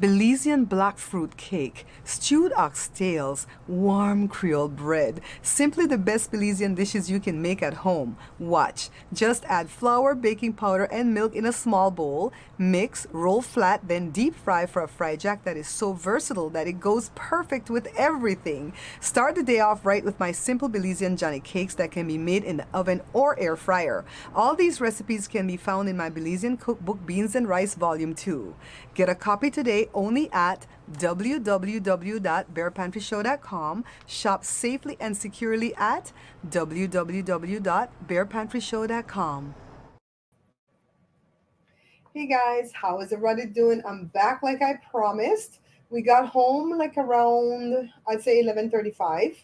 Belizean black fruit cake, stewed oxtails, warm Creole bread. Simply the best Belizean dishes you can make at home. Watch. Just add flour, baking powder, and milk in a small bowl. Mix, roll flat, then deep fry for a fried jack that is so versatile that it goes perfect with everything. Start the day off right with my simple Belizean Johnny cakes that can be made in the oven or air fryer. All these recipes can be found in my Belizean cookbook Beans and Rice Volume 2. Get a copy today only at www.bearpantryshow.com. Shop safely and securely at www.bearpantryshow.com. Hey guys, how is everybody doing? I'm back like I promised. We got home like around I'd say 11:35.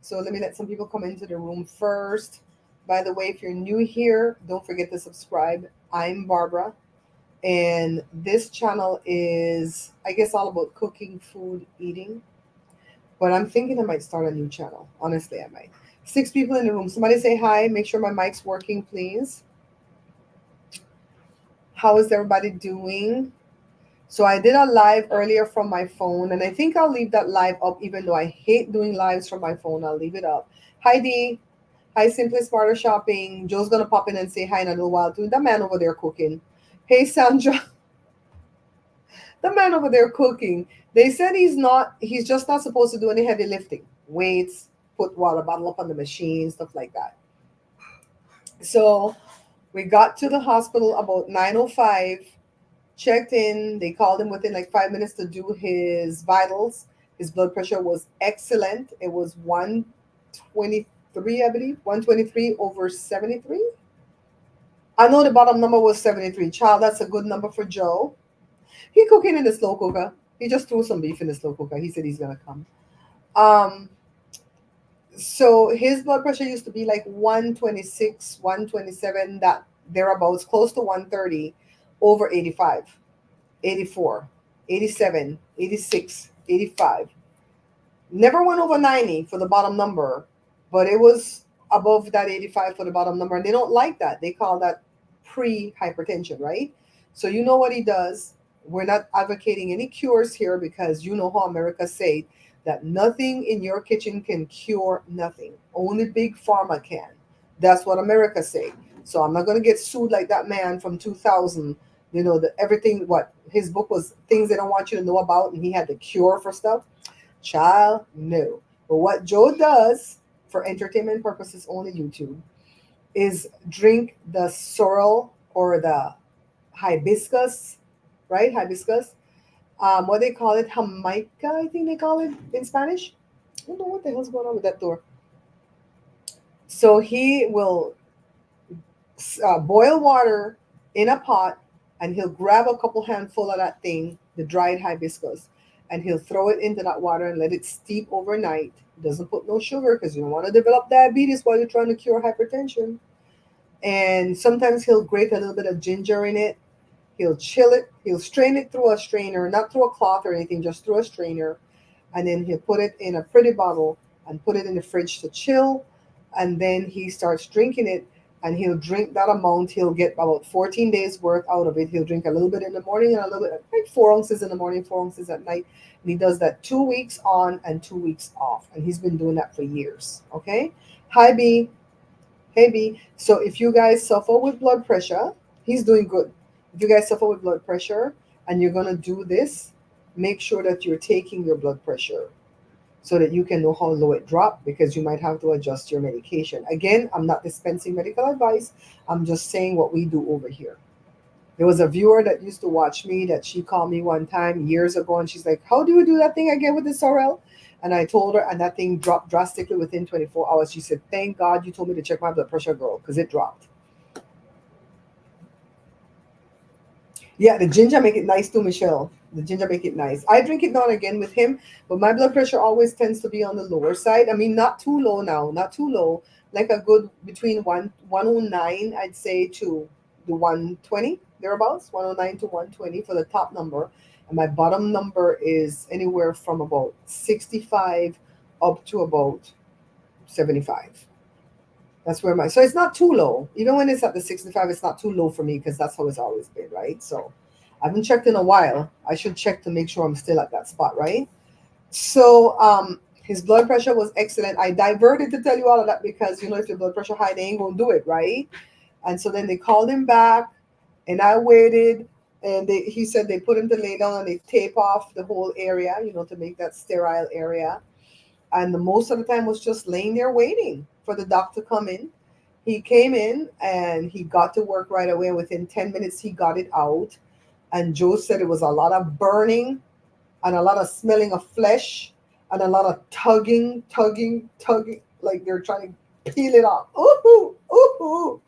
So let me let some people come into the room first. By the way, if you're new here, don't forget to subscribe. I'm Barbara, and this channel is, I guess, all about cooking, food, eating. But I'm thinking I might start a new channel. Honestly, I might. 6 people in the room. Somebody say hi. Make sure my mic's working, please. How is everybody doing? So I did a live earlier from my phone, and I think I'll leave that live up, even though I hate doing lives from my phone. I'll leave it up. Hi, Dee. Hi, Simply Smarter Shopping. Joe's gonna pop in and say hi in a little while too. The man over there cooking. Hey, Sandra. The man over there cooking. They said he's just not supposed to do any heavy lifting, weights, put water bottle up on the machine, stuff like that. So we got to the hospital about 9:05, checked in. They called him within like 5 minutes to do his vitals. His blood pressure was excellent. It was 123, I believe, 123 over 73. I know the bottom number was 73. Child, that's a good number for Joe. He cooking in the slow cooker. He just threw some beef in the slow cooker. He said he's gonna come. Um, so his blood pressure used to be like 126, 127, that thereabouts, close to 130, over 85, 84, 87, 86, 85. Never went over 90 for the bottom number, but it was above that 85 for the bottom number. And they don't like that. They call that pre hypertension, right? So you know what he does. We're not advocating any cures here because you know how America say that nothing in your kitchen can cure nothing. Only big pharma can. That's what America say. So I'm not going to get sued like that man from 2000. You know, the everything, what his book was, things they don't want you to know about, and he had the cure for stuff. Child, no. But what Joe does for entertainment purposes, only YouTube, is drink the sorrel or the hibiscus, right? Hibiscus. What they call it, Jamaica, I think they call it in Spanish. I don't know what the hell's going on with that door. So he will boil water in a pot, and he'll grab a couple handful of that thing, the dried hibiscus, and he'll throw it into that water and let it steep overnight. He doesn't put no sugar because you don't want to develop diabetes while you're trying to cure hypertension. And sometimes he'll grate a little bit of ginger in it. He'll chill it. He'll strain it through a strainer, not through a cloth or anything, just through a strainer. And then he'll put it in a pretty bottle and put it in the fridge to chill. And then he starts drinking it, and he'll drink that amount. He'll get about 14 days worth out of it. He'll drink a little bit in the morning and a little bit, like 4 ounces in the morning, 4 ounces at night. And he does that 2 weeks on and 2 weeks off. And he's been doing that for years. Okay. Hi, B. Hey, B. So if you guys suffer with blood pressure, he's doing good. If you guys suffer with blood pressure and you're going to do this, make sure that you're taking your blood pressure so that you can know how low it dropped, because you might have to adjust your medication. Again, I'm not dispensing medical advice. I'm just saying what we do over here. There was a viewer that used to watch me that she called me one time years ago, and she's like, "How do you do that thing again with the sorrel?" And I told her, and that thing dropped drastically within 24 hours. She said, "Thank God you told me to check my blood pressure, girl, because it dropped." Yeah, the ginger make it nice too, Michelle. The ginger make it nice. I drink it now and again with him, but my blood pressure always tends to be on the lower side. I mean, not too low now, not too low. Like a good between 109, I'd say, to the 120, thereabouts, 109 to 120 for the top number. And my bottom number is anywhere from about 65 up to about 75. That's where so it's not too low. Even when it's at the 65, it's not too low for me because that's how it's always been, right? So I haven't checked in a while. I should check to make sure I'm still at that spot, right? So his blood pressure was excellent. I diverted to tell you all of that because if your blood pressure high, they ain't gonna do it, right? And so then they called him back, and I waited, and he said they put him to lay down and they tape off the whole area, to make that sterile area. And the most of the time was just laying there waiting for the doctor to come in. He came in and he got to work right away. Within 10 minutes, he got it out. And Joe said it was a lot of burning and a lot of smelling of flesh and a lot of tugging, like they're trying to peel it off. Ooh, ooh, ooh,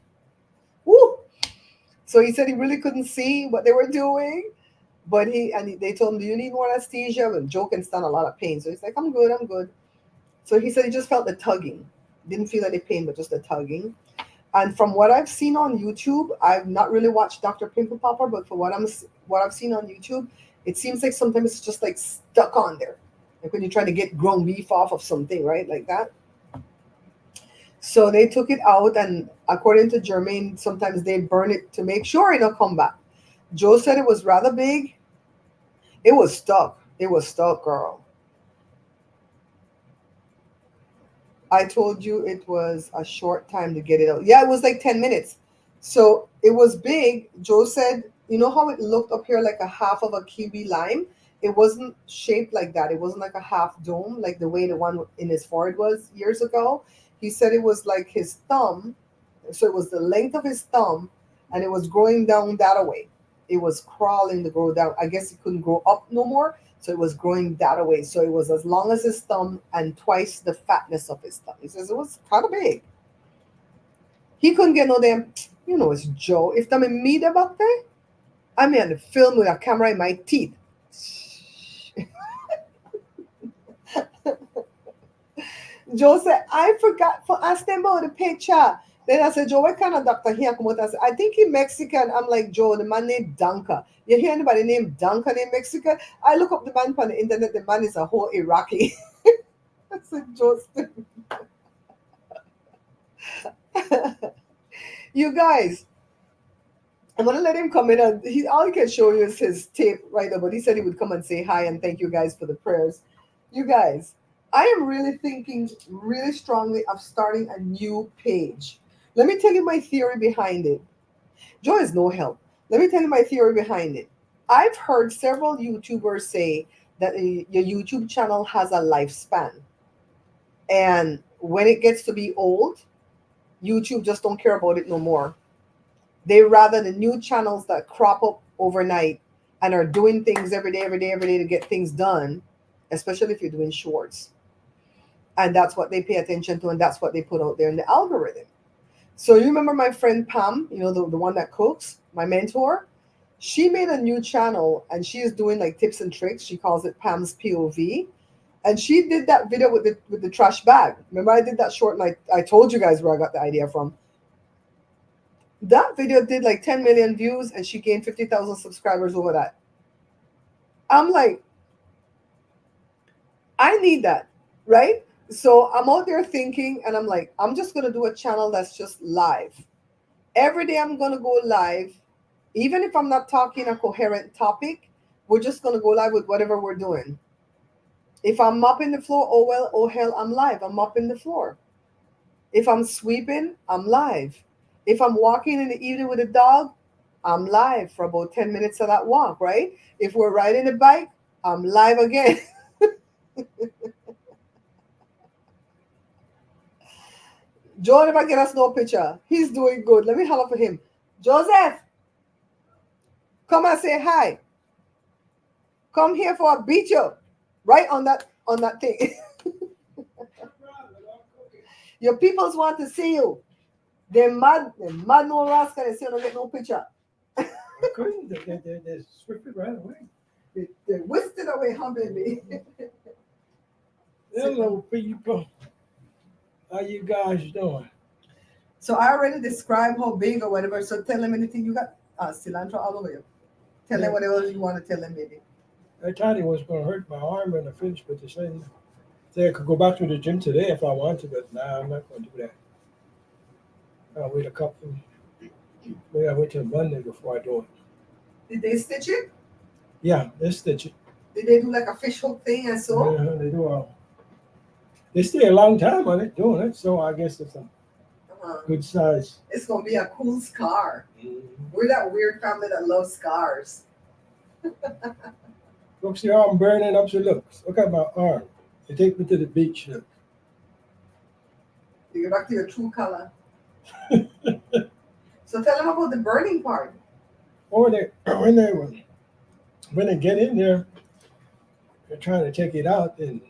ooh. So he said he really couldn't see what they were doing, but they told him, "Do you need more anesthesia?" And Joe can stand a lot of pain, so he's like, "I'm good, I'm good." So he said he just felt the tugging, didn't feel any pain, but just the tugging. And from what I've seen on YouTube, I've not really watched Dr. Pimple Popper, but for what I've seen on YouTube, it seems like sometimes it's just like stuck on there, like when you're trying to get ground beef off of something, right, like that. So they took it out, and according to Jermaine, sometimes they burn it to make sure it'll come back. Joe said it was rather big. It was stuck. It was stuck, girl. I told you it was a short time to get it out. Yeah, it was like 10 minutes. So it was big. Joe said, you know how it looked up here like a half of a kiwi lime? It wasn't shaped like that. It wasn't like a half dome, like the way the one in his forehead was years ago. He said it was like his thumb. So it was the length of his thumb, and it was growing down that away. It was crawling to grow down. I guess it couldn't grow up no more. So it was growing that away. So it was as long as his thumb and twice the fatness of his thumb. He says it was kind of big. He couldn't get no damn, it's Joe. If I'm in me about that, I'm in the film with a camera in my teeth. Joe said, I forgot for ask them about the picture. Then I said, Joe, what kind of doctor here come out? I said, I think he Mexican. I'm like, Joe, the man named Dunker. You hear anybody named Dunker in Mexican? I look up the man on the internet, the man is a whole Iraqi. I said, Joe, you guys, I'm gonna let him come in, and all he can show you is his tape right now, but he said he would come and say hi and thank you guys for the prayers. You guys, I am really thinking really strongly of starting a new page. Let me tell you my theory behind it. Joy is no help. Let me tell you my theory behind it. I've heard several YouTubers say that your YouTube channel has a lifespan. And when it gets to be old, YouTube just don't care about it no more. They rather the new channels that crop up overnight and are doing things every day to get things done, especially if you're doing shorts. And that's what they pay attention to, and that's what they put out there in the algorithm. So you remember my friend Pam, the one that cooks, my mentor? She made a new channel and she is doing like tips and tricks. She calls it Pam's POV. And she did that video with the trash bag. Remember I did that short and I told you guys where I got the idea from. That video did like 10 million views and she gained 50,000 subscribers over that. I'm like, I need that, right? So I'm out there thinking, and I'm like, I'm just going to do a channel that's just live. Every day I'm going to go live. Even if I'm not talking a coherent topic, we're just going to go live with whatever we're doing. If I'm mopping the floor, oh well, oh hell, I'm live. I'm mopping the floor. If I'm sweeping, I'm live. If I'm walking in the evening with a dog, I'm live for about 10 minutes of that walk, right? If we're riding a bike, I'm live again. Joe never get us no picture. He's doing good. Let me holler for him. Joseph, come and say hi. Come here for a beat you. Right on that thing. Your peoples want to see you. They're mad no rascal. They say don't get no picture. Couldn't they swept it right away? They whisked it away, huh, baby? Hello, people. How you guys doing? So I already described how big or whatever. So tell them anything you got. Cilantro all over you. Tell them whatever you want to tell them, baby. I thought it was going to hurt my arm when I finished, but they said I could go back to the gym today if I wanted, but nah, I'm not going to do that. I'll wait a couple. Maybe I'll wait till Monday before I do it. Did they stitch it? Yeah, they stitch it. Did they do like a fish hook thing and so? They do all. They stay a long time on it doing it, so I guess it's a Uh-huh. good size. It's gonna be a cool scar. We're that weird family that loves scars. Look, see how I'm burning up. So look at my arm. They take me to the beach. Look. You get back to your true color. So tell them about the burning part. Or when they get in there, they're trying to take it out, and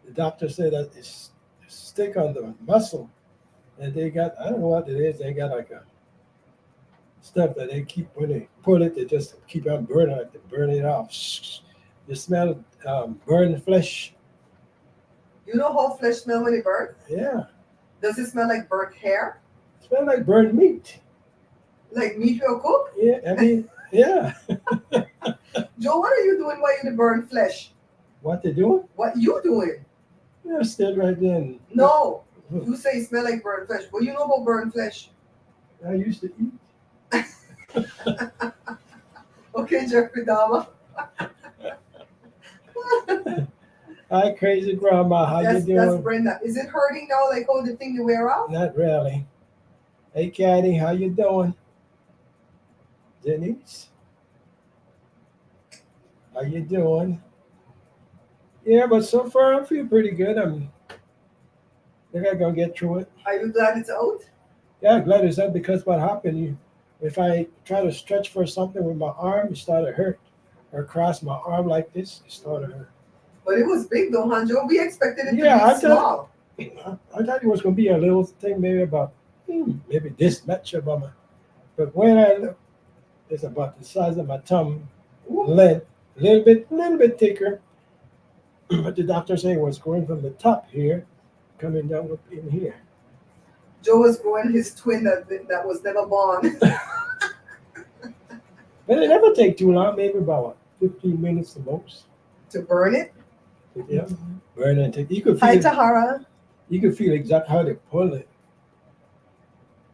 the doctor said that it's stick on the muscle, and they got I don't know what it is. They got like a stuff that they keep when they pull it, they just keep on burning it, they burn it off. You smell burned flesh. You know how flesh smell when it burns? Yeah, Does it smell like burnt hair? it smell like burnt meat. Like meat you cook? Yeah, I mean, yeah. Joe, what are you doing while you burn flesh? What they doing? What you doing? They're still right then. No. You say it smell like burnt flesh. What you know about burnt flesh? I used to eat. Okay, Jeffrey Dahmer. Hi, crazy grandma. How That's you doing? Brenda. Is it hurting now? Like how the thing you wear off? Not really. Hey, Caddy, how you doing? Denise, how you doing? Yeah, but so far I feel pretty good. I think I'm gonna get through it. Are you glad it's out? Yeah, glad it's up because what happened? If I try to stretch for something with my arm, it started to hurt. Or cross my arm like this, it started to hurt. But it was big though, Hanjo. We expected it Yeah, to I be small. I thought it was gonna be a little thing, maybe about maybe this much about my. But when I look, it's about the size of my thumb Ooh. length, a little bit thicker. But the doctor said it was going from the top here, coming down up in here. Joe was growing his twin that was never born. But it never take too long, maybe about what, 15 minutes the most. To burn it. Yeah, burn and take. You could Hi, feel. Tahara. You could feel exactly how they pull it.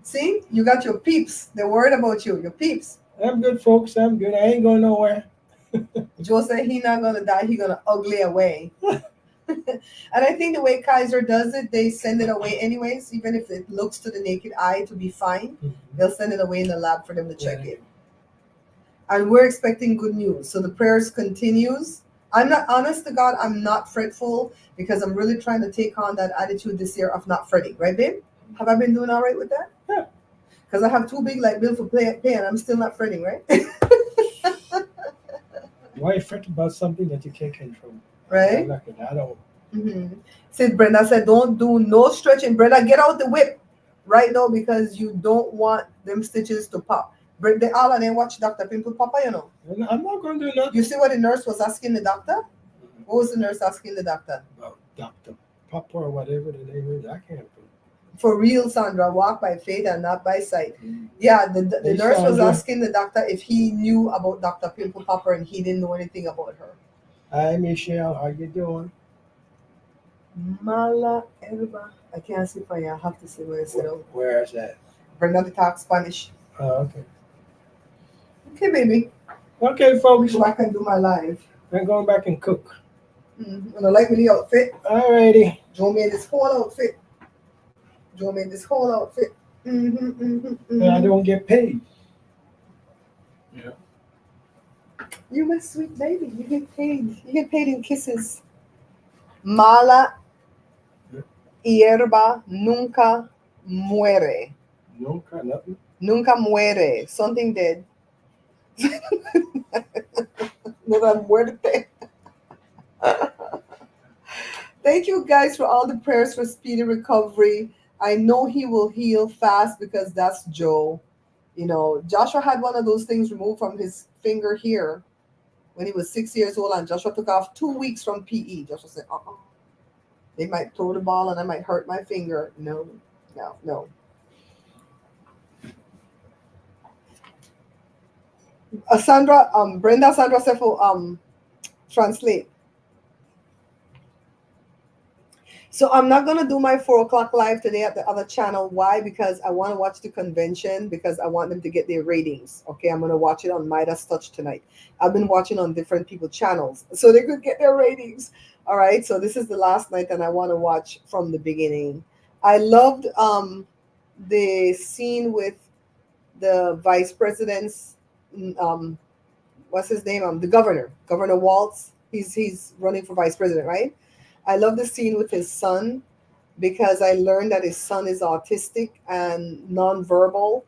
See, you got your peeps. They're worried about you. Your peeps. I'm good, folks. I'm good. I ain't going nowhere. Joe said he not gonna die. He gonna ugly away. And I think the way Kaiser does it, they send it away anyways. Even if it looks to the naked eye to be fine, they'll send it away in the lab for them to check it. And we're expecting good news. So the prayers continues. I'm not, honest to God, I'm not fretful because I'm really trying to take on that attitude this year of not fretting, right, babe? Have I been doing all right with that? Yeah. Because I have 2 big light bill for pay and I'm still not fretting, right? Why fret about something that you can't control? Right? I don't. Said Brenda said, don't do no stretching. Brenda, get out the whip right now because you don't want them stitches to pop. They all and they watch Dr. Pimple Papa, you know. I'm not going to do nothing. You see what the nurse was asking the doctor? What was the nurse asking the doctor? About Dr. Papa or whatever the name is. I can't. For real, Sandra, walk by faith and not by sight. Yeah, the Hey, nurse was Sandra. asking the doctor if he knew about Dr. Pimple Popper and he didn't know anything about her. Hi, Michelle. How you doing? Mala Elba. I can't see for you. I have to see where it's at. Where is that? Brenda to talk Spanish. Oh, okay. Okay, baby. Okay, folks. So I can do my live. I'm going back and cook. And I like the outfit. Alrighty. Joe made this whole outfit. And I don't get paid. Yeah. You my sweet baby. You get paid. You get paid in kisses. Mala hierba nunca muere. Nunca, nothing. Nunca muere. Something dead. No muerte. Thank you guys for all the prayers for speedy recovery. I know he will heal fast because that's Joe. You know, Joshua had one of those things removed from his finger here when he was 6 years old, and Joshua took off 2 weeks from PE. Joshua said, they might throw the ball and I might hurt my finger. No. Brenda Sandra Sefo, translate. So I'm not gonna do my 4 o'clock live today at the other channel. Why? Because I want to watch the convention because I want them to get their ratings. Okay, I'm gonna watch it on Midas Touch tonight. I've been watching on different people channels so they could get their ratings. All right, so this is the last night and I want to watch from the beginning. I loved the scene with the vice president's um what's his name? The Governor Waltz. He's running for vice president, right? I love the scene with his son because I learned that his son is autistic and nonverbal.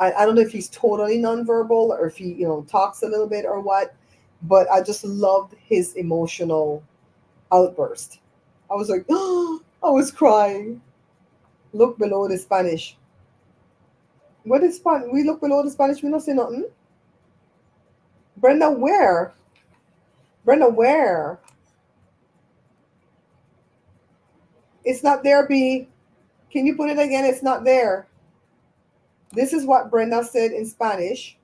I don't know if he's totally nonverbal or if he, talks a little bit or what, but I just loved his emotional outburst. I was like, I was crying. Look below the Spanish. What is Spanish? We look below the Spanish, we don't say nothing. Brenda, where? Brenda, where? It's not there, B. Can you put it again? It's not there. This is what Brenda said in Spanish.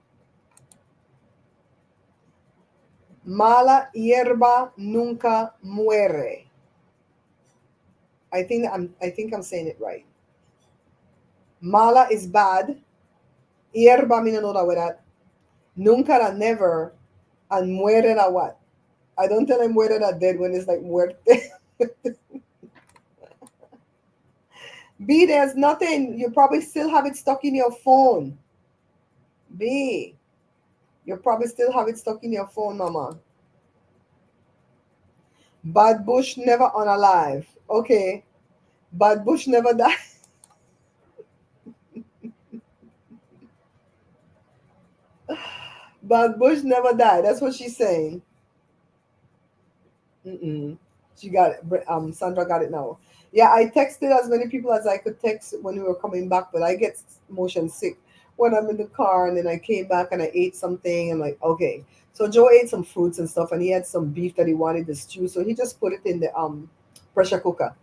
Mala hierba nunca muere. I think I'm saying it right. Mala is bad. Hierba me no know that with that. Nunca la never. And muere la what? I don't tell him muere la dead when it's like muerte. B, there's nothing. You probably still have it stuck in your phone. B, you probably still have it stuck in your phone, mama. Bad Bush never unalive. Okay. Bad Bush never died. Bad Bush never died. That's what she's saying. Mm-mm. She got it. Sandra got it now. Yeah, I texted as many people as I could text when we were coming back, but I get motion sick when I'm in the car. And then I came back and I ate something. I'm like, okay. So Joe ate some fruits and stuff, and he had some beef that he wanted to stew. So he just put it in the pressure cooker.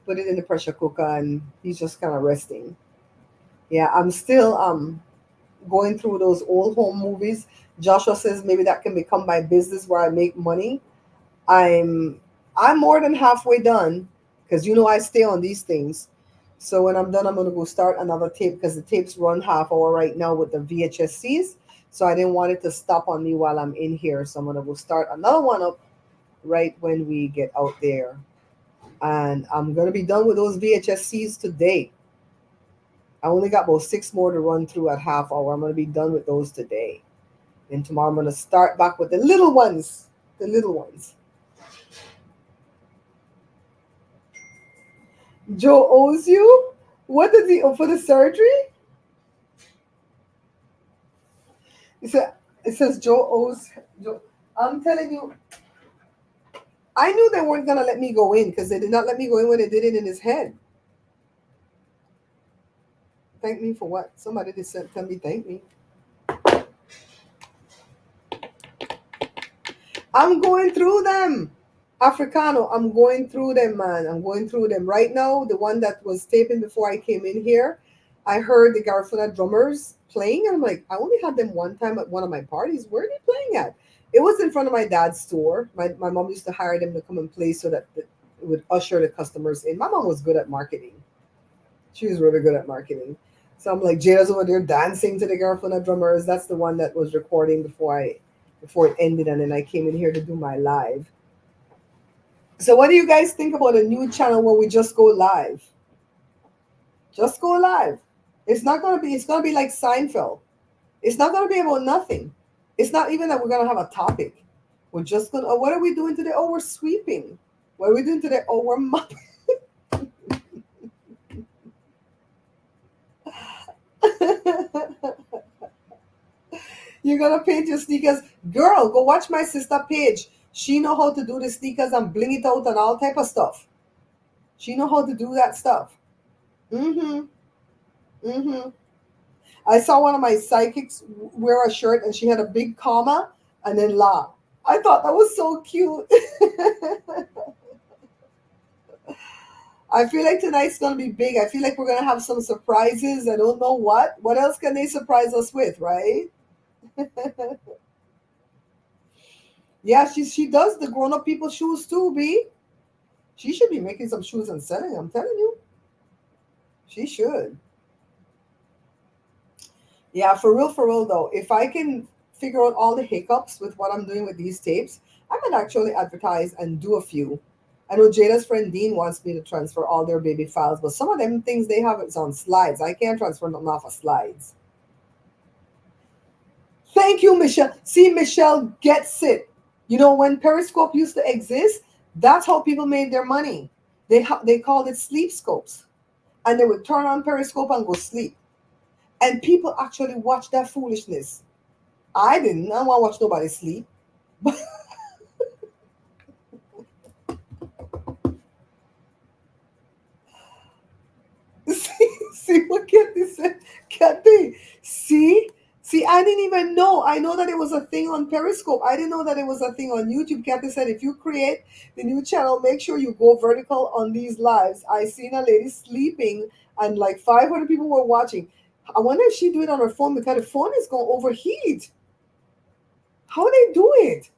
Put it in the pressure cooker, and he's just kind of resting. Yeah, I'm still going through those old home movies. Joshua says maybe that can become my business where I make money. I'm I'm more than halfway done because I stay on these things. So when I'm done, I'm gonna go start another tape because the tapes run half hour right now with the VHSCs. So I didn't want it to stop on me while I'm in here. So I'm gonna go start another one up right when we get out there. And I'm gonna be done with those VHSCs today. I only got about six more to run through at half hour. I'm gonna be done with those today. And tomorrow I'm gonna start back with the little ones. The little ones. Joe owes you? What did he owe for the surgery? It says Joe owes Joe. I'm telling you, I knew they weren't gonna let me go in because they did not let me go in when they did it in his head. Thank me for what? Somebody just said tell me thank me. I'm going through them. Africano, I'm going through them, man. I'm going through them right now. The one that was taping before I came in here, I heard the Garifuna drummers playing, and I'm like, I only had them one time at one of my parties. Where are they playing at? It was in front of my dad's store. My mom used to hire them to come and play so that it would usher the customers in. My mom was good at marketing. She was really good at marketing. So I'm like, Jada's over there dancing to the Garifuna drummers. That's the one that was recording before it ended, and then I came in here to do my live. So what do you guys think about a new channel where we just go live? Just go live. It's gonna be like Seinfeld. It's not gonna be about nothing. It's not even that we're gonna have a topic. We're just gonna what are we doing today? Oh, we're sweeping. What are we doing today? Oh, we're mopping. You're gonna paint your sneakers. Girl, go watch my sister Paige. She know how to do the sneakers and bling it out and all type of stuff. She know how to do that stuff. Mm-hmm. Mm-hmm. I saw one of my psychics wear a shirt and she had a big comma and then la. I thought that was so cute. I feel like tonight's gonna be big. I feel like we're gonna have some surprises. I don't know what. What else can they surprise us with, right? Yeah, she does the grown up people shoes too, B. She should be making some shoes and selling. I'm telling you, she should. Yeah, for real though. If I can figure out all the hiccups with what I'm doing with these tapes, I might actually advertise and do a few. I know Jada's friend Dean wants me to transfer all their baby files, but some of them things they have is on slides. I can't transfer them off of slides. Thank you, Michelle. See, Michelle gets it. You know, when Periscope used to exist, that's how people made their money. They called it sleep scopes, and they would turn on Periscope and go sleep. And people actually watch that foolishness. I didn't. I don't want to watch nobody sleep. See what Kathy said? Kathy, see, I didn't even know. I know that it was a thing on Periscope. I didn't know that it was a thing on YouTube. Kathy said, if you create the new channel, make sure you go vertical on these lives. I seen a lady sleeping and like 500 people were watching. I wonder if she do it on her phone because the phone is going to overheat. How they do it?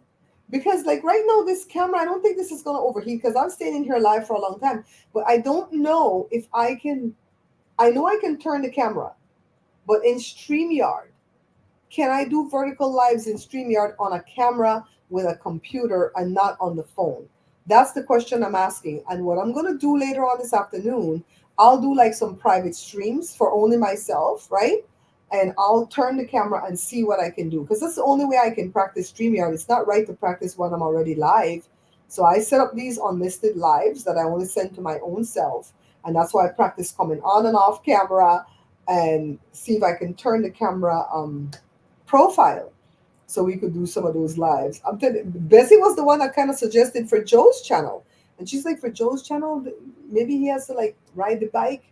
Because like right now, this camera, I don't think this is going to overheat because I'm staying in here live for a long time. But I don't know if I can. I know I can turn the camera, but in StreamYard, can I do vertical lives in StreamYard on a camera with a computer and not on the phone? That's the question I'm asking. And what I'm going to do later on this afternoon, I'll do like some private streams for only myself, right? And I'll turn the camera and see what I can do. Because that's the only way I can practice StreamYard. It's not right to practice when I'm already live. So I set up these unlisted lives that I only send to my own self. And that's why I practice coming on and off camera and see if I can turn the camera profile so we could do some of those lives. I'm telling Bessie was the one that kind of suggested for Joe's channel. And she's like, for Joe's channel, maybe he has to like ride the bike.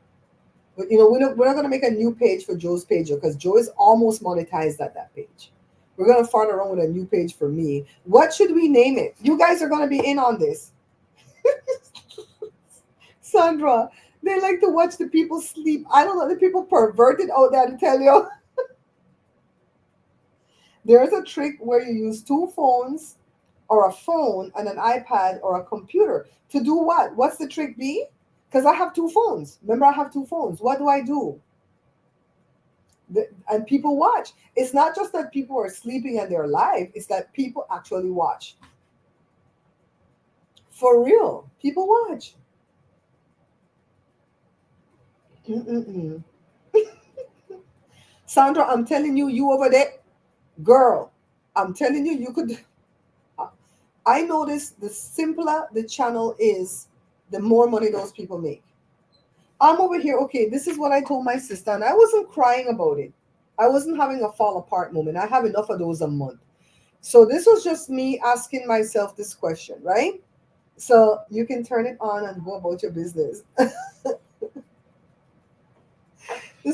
But you know, we're not gonna make a new page for Joe's page because Joe is almost monetized at that page. We're gonna fart around with a new page for me. What should we name it? You guys are gonna be in on this. Sandra, they like to watch the people sleep. I don't know, the people perverted out there to tell you. There's a trick where you use two phones or a phone and an iPad or a computer. To do what? What's the trick be? Because I have two phones. Remember, I have two phones. What do I do? And people watch. It's not just that people are sleeping and they're live, it's that people actually watch. For real. People watch. Mm-mm-mm. Sandra, I'm telling you, you over there, girl, I'm telling you, you could. I notice the simpler the channel is, the more money those people make. I'm over here, okay, this is what I told my sister, and I wasn't crying about it. I wasn't having a fall apart moment. I have enough of those a month. So this was just me asking myself this question, right? So you can turn it on and go about your business.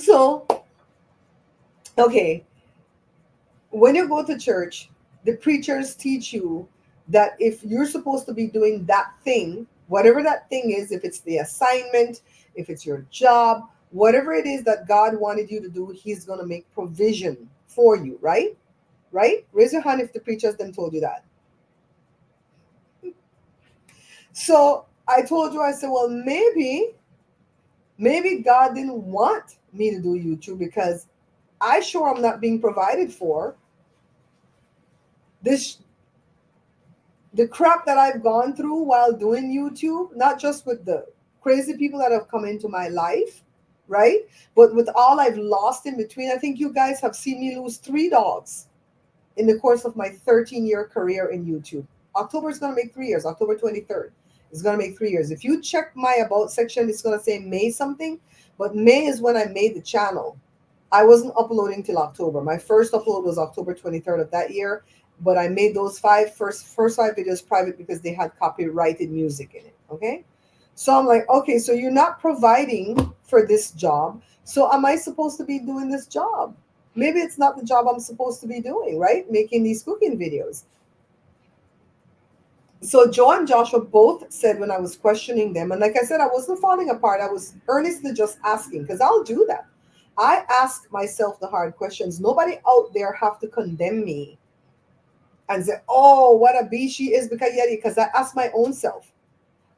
So, okay, when you go to church, the preachers teach you that if you're supposed to be doing that thing, whatever that thing is, if it's the assignment, if it's your job, whatever it is that God wanted you to do, He's going to make provision for you, right? Right? Raise your hand if the preachers then told you that. So I told you, I said, well, maybe God didn't want me to do YouTube because I sure I'm not being provided for. This the crap that I've gone through while doing YouTube, not just with the crazy people that have come into my life, right? But with all I've lost in between. I think you guys have seen me lose 3 dogs in the course of my 13-year career in YouTube. October is going to make 3 years. October 23rd is going to make 3 years. If you check my about section, it's going to say May something, but May is when I made the channel. I wasn't uploading till October. My first upload was October 23rd of that year, but I made those first 5 videos private because they had copyrighted music in it. Okay. So I'm like, okay, so you're not providing for this job. So am I supposed to be doing this job? Maybe it's not the job I'm supposed to be doing, right? Making these cooking videos. So Joe and Joshua both said when I was questioning them, and like I said, I wasn't falling apart. I was earnestly just asking because I'll do that. I ask myself the hard questions. Nobody out there have to condemn me and say, oh, what a bee she is because I ask my own self.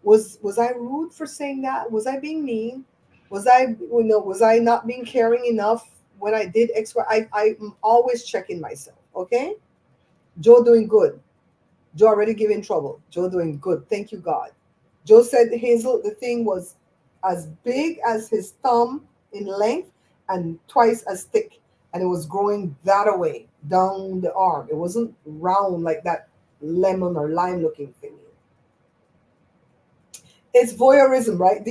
Was I rude for saying that? Was I being mean? Was I not being caring enough when I did X, Y? I'm always checking myself. Okay, Joe doing good. Joe already giving trouble. Joe doing good. Thank you, God. Joe said Hazel, the thing was as big as his thumb in length and twice as thick. And it was growing that away down the arm. It wasn't round like that lemon or lime looking thing. It's voyeurism, right?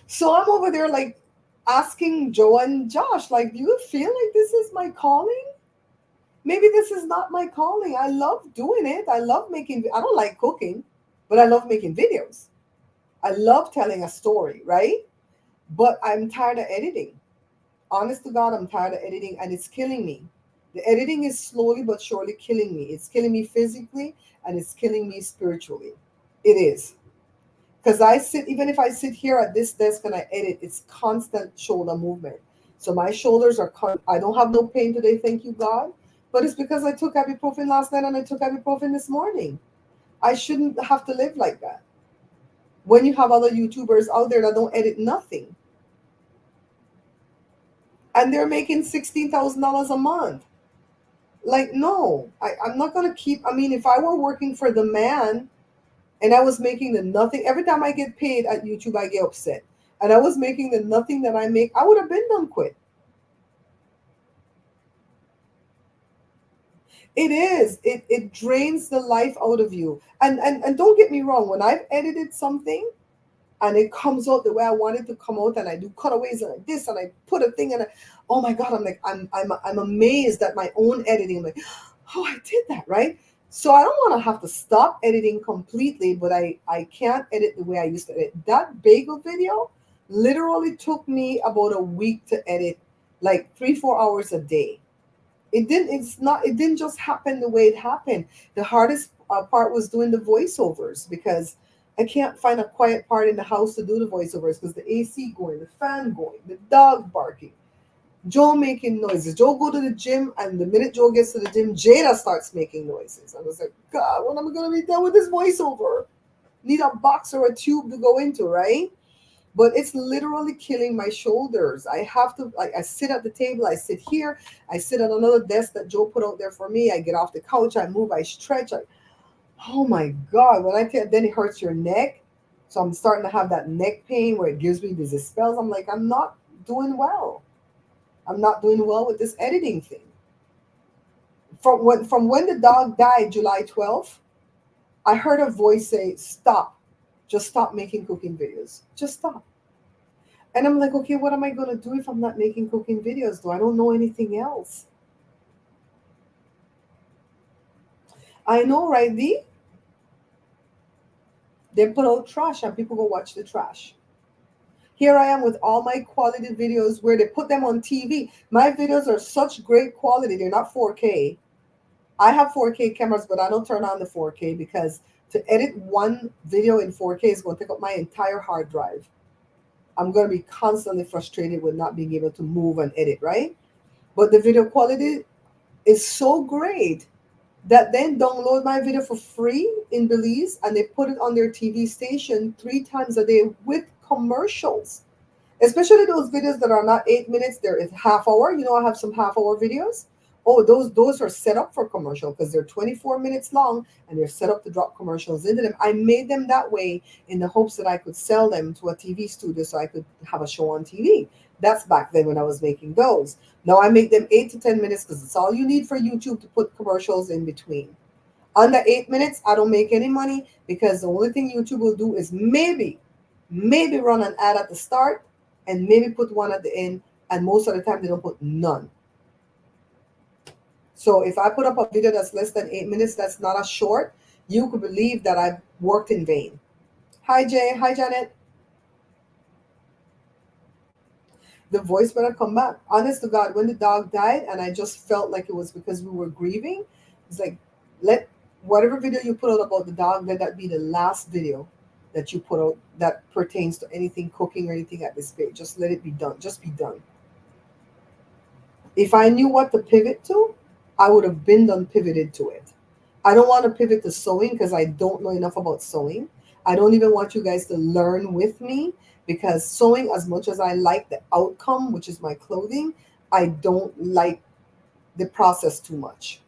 So I'm over there like asking Joe and Josh, like, do you feel like this is my calling? Maybe this is not my calling. I love doing it. I love making, I don't like cooking, but I love making videos. I love telling a story, right? But I'm tired of editing. Honest to God, I'm tired of editing and it's killing me. The editing is slowly but surely killing me. It's killing me physically and it's killing me spiritually. It is. Because even if I sit here at this desk and I edit, it's constant shoulder movement. So my shoulders are, I don't have no pain today, thank you, God. But it's because I took ibuprofen last night and I took ibuprofen this morning. I shouldn't have to live like that. When you have other YouTubers out there that don't edit nothing. And they're making $16,000 a month. Like, no, I'm not going to keep, I mean, if I were working for the man and I was making the nothing, every time I get paid at YouTube, I get upset. And I was making the nothing that I make, I would have been done quit. It is. It drains the life out of you. And don't get me wrong, when I've edited something and it comes out the way I want it to come out, and I do cutaways and this and I put a thing and oh my God, I'm amazed at my own editing. I'm like, oh, I did that, right? So I don't want to have to stop editing completely, but I can't edit the way I used to edit. That bagel video literally took me about a week to edit, like 3-4 hours a day. It didn't just happen the way it happened. The hardest part was doing the voiceovers because I can't find a quiet part in the house to do the voiceovers because the AC going, the fan going, the dog barking, Joe making noises. Joe go to the gym, and the minute Joe gets to the gym, Jada starts making noises. I was like, God, when am I gonna be done with this voiceover? Need a box or a tube to go into, right? But it's literally killing my shoulders. I have to, like, I sit at the table, I sit here, I sit at another desk that Joe put out there for me. I get off the couch, I move, I stretch. Oh my God, when I tell, then it hurts your neck. So I'm starting to have that neck pain where it gives me these spells. I'm like, I'm not doing well. I'm not doing well with this editing thing. From when the dog died, July 12th, I heard a voice say, stop. Just stop making cooking videos. Just stop. And I'm like, okay, what am I going to do if I'm not making cooking videos? I don't know anything else. I know, right, Dee? They put out trash and people go watch the trash. Here I am with all my quality videos where they put them on TV. My videos are such great quality. They're not 4K. I have 4K cameras, but I don't turn on the 4K because to edit one video in 4K is going to take up my entire hard drive. I'm going to be constantly frustrated with not being able to move and edit, right? But the video quality is so great that then download my video for free in Belize and they put it on their TV station 3 times a day with commercials. Especially those videos that are not 8 minutes, they're half hour. You know, I have some half-hour videos. Oh, those are set up for commercial because they're 24 minutes long and they're set up to drop commercials into them. I made them that way in the hopes that I could sell them to a TV studio so I could have a show on TV. That's back then when I was making those. Now I make them 8 to 10 minutes because it's all you need for YouTube to put commercials in between. Under 8 minutes, I don't make any money because the only thing YouTube will do is maybe run an ad at the start and maybe put one at the end. And most of the time, they don't put none. So if I put up a video that's less than 8 minutes, that's not a short, you could believe that I've worked in vain. Hi, Jay. Hi, Janet. The voice better come back. Honest to God, when the dog died, and I just felt like it was because we were grieving, it's like, let whatever video you put out about the dog, let that be the last video that you put out that pertains to anything cooking or anything at this stage. Just let it be done. Just be done. If I knew what to pivot to, I would have been done pivoted to it. I don't want to pivot to sewing because I don't know enough about sewing. I don't even want you guys to learn with me because sewing, as much as I like the outcome, which is my clothing, I don't like the process too much.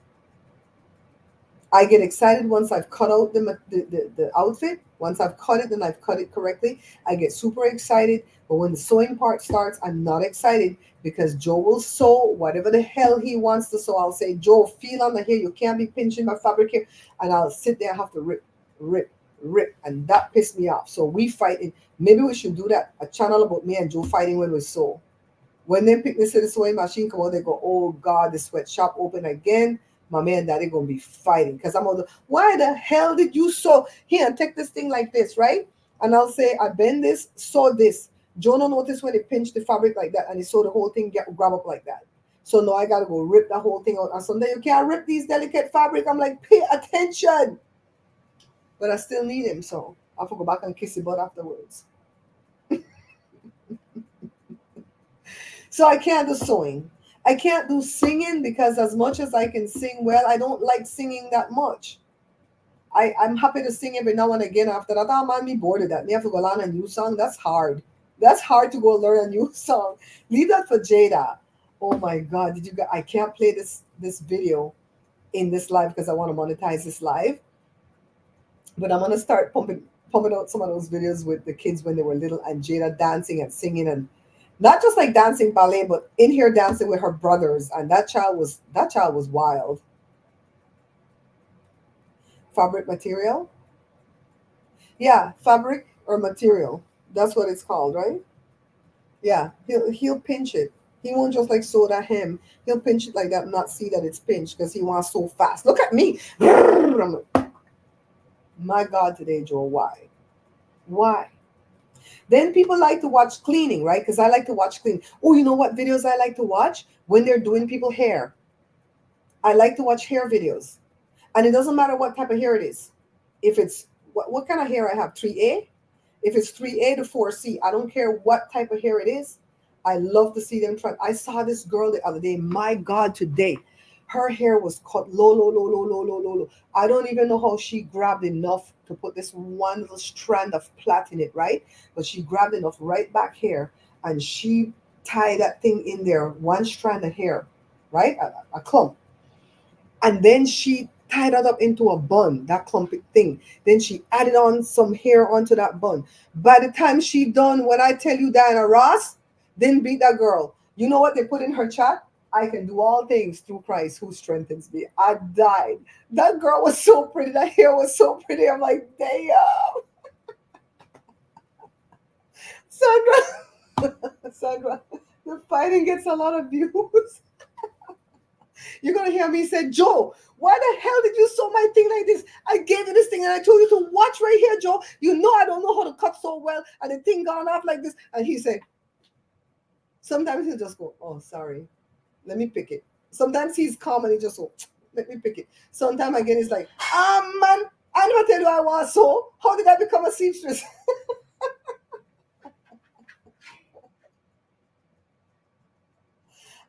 I get excited once I've cut out the outfit. Once I've cut it and I've cut it correctly, I get super excited. But when the sewing part starts, I'm not excited because Joe will sew whatever the hell he wants to sew. I'll say, Joe, feel on the hair. You can't be pinching my fabric here. And I'll sit there and have to rip, rip, rip. And that pissed me off. So we fight it. Maybe we should do that. A channel about me and Joe fighting when we sew. When they pick this to the sewing machine, come out, they go, oh God, the sweatshop open again. Mommy and daddy gonna be fighting because I'm on why the hell did you sew here? Take this thing like this, right? And I'll say, I bend this, sew this. Jonah noticed when he pinched the fabric like that and he saw the whole thing grab up like that. So now I gotta go rip the whole thing out. And someday you can't rip these delicate fabric. I'm like, pay attention. But I still need him, so I have to go back and kiss his butt afterwards. So I can't do sewing. I can't do singing because as much as I can sing well, I don't like singing that much. I'm happy to sing every now and again. After that, I'm on me bored of that. Me have to go learn a new song. That's hard. That's hard to go learn a new song. Leave that for Jada. Oh my God, did you guys? I can't play this video in this live because I want to monetize this live. But I'm gonna start pumping out some of those videos with the kids when they were little and Jada dancing and singing and not just like dancing ballet, but in here dancing with her brothers. And that child was wild. Fabric material. Yeah, fabric or material. That's what it's called, right? Yeah, he'll pinch it. He won't just like sew that hem. He'll pinch it like that and not see that it's pinched because he wants so fast. Look at me. I'm like, my God, today, Joel, why? Why? Then people like to watch cleaning, right? Because I like to watch cleaning. Oh, you know what videos I like to watch? When they're doing people hair. I like to watch hair videos. And it doesn't matter what type of hair it is. If it's, what kind of hair I have? 3A? If it's 3A to 4C, I don't care what type of hair it is. I love to see them try. I saw this girl the other day. My God, today. Her hair was cut low, low, low, low, low, low, low, low. I don't even know how she grabbed enough to put this one little strand of plait in it, right? But she grabbed enough right back here and she tied that thing in there, one strand of hair, right? A clump. And then she tied that up into a bun, that clumpy thing. Then she added on some hair onto that bun. By the time she done, when I tell you Diana Ross didn't beat that girl. You know what they put in her chat? I can do all things through Christ who strengthens me. I died. That girl was so pretty. That hair was so pretty. I'm like, damn. Sandra, Sandra, the fighting gets a lot of views. You're gonna hear me say, Joe, why the hell did you sew my thing like this? I gave you this thing and I told you to watch right here, Joe. You know I don't know how to cut so well, and the thing gone off like this. And he said, sometimes he'll just go, oh, sorry. Let me pick it. Sometimes he's calm and he just go, let me pick it. Sometimes again he's like, man, I never tell you I want sew. How did I become a seamstress?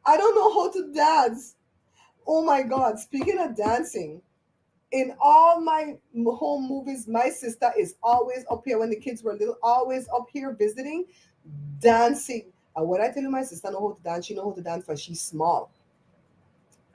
I don't know how to dance. Oh my God, speaking of dancing, in all my home movies, my sister is always up here when the kids were little, always up here visiting, dancing. And when I tell you my sister know how to dance, she know how to dance, but she's small.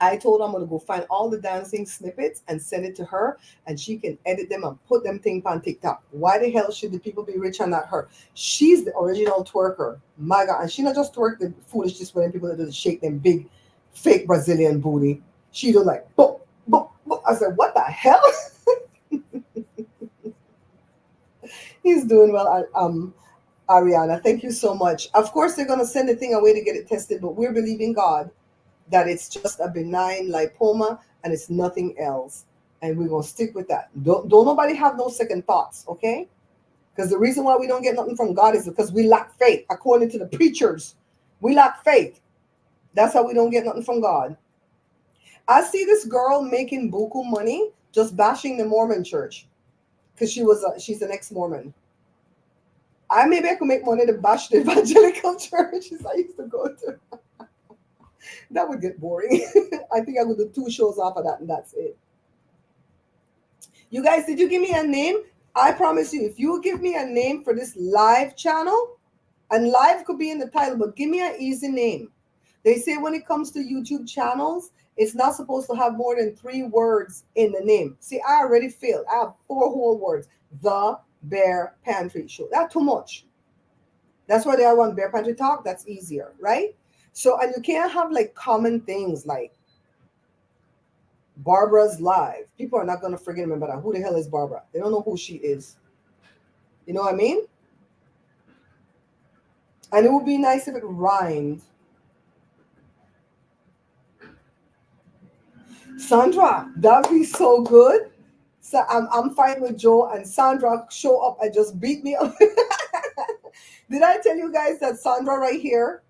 I told her I'm gonna go find all the dancing snippets and send it to her, and she can edit them and put them things on TikTok. Why the hell should the people be rich and not her? She's the original twerker. My God, and she not just twerk the foolishness when people that do shake them big, fake Brazilian booty. She do like boop, boop, boop. I said, what the hell? He's doing well. Ariana, thank you so much. Of course, they're gonna send the thing away to get it tested, but we're believing God that it's just a benign lipoma and it's nothing else. And we're going to stick with that. Don't nobody have no second thoughts, okay? Because the reason why we don't get nothing from God is because we lack faith. According to the preachers, we lack faith. That's how we don't get nothing from God. I see this girl making buku money just bashing the Mormon church because she's an ex-Mormon. Maybe I could make money to bash the evangelical churches I used to go to. That would get boring. I think I would do 2 shows off of that and that's it. You guys, did you give me a name? I promise you, if you give me a name for this live channel, and live could be in the title, but give me an easy name. They say when it comes to YouTube channels, it's not supposed to have more than 3 words in the name. See, I already failed. I have 4 whole words. The Bear Pantry Show. That's too much. That's why they all want Bear Pantry Talk. That's easier, right? So, and you can't have like common things like Barbara's Live. People are not going to forget remember that. Who the hell is Barbara? They don't know who she is. You know what I mean? And it would be nice if it rhymed. Sandra, that'd be so good. So I'm fighting with Joe and Sandra show up and just beat me up. Did I tell you guys that Sandra right here?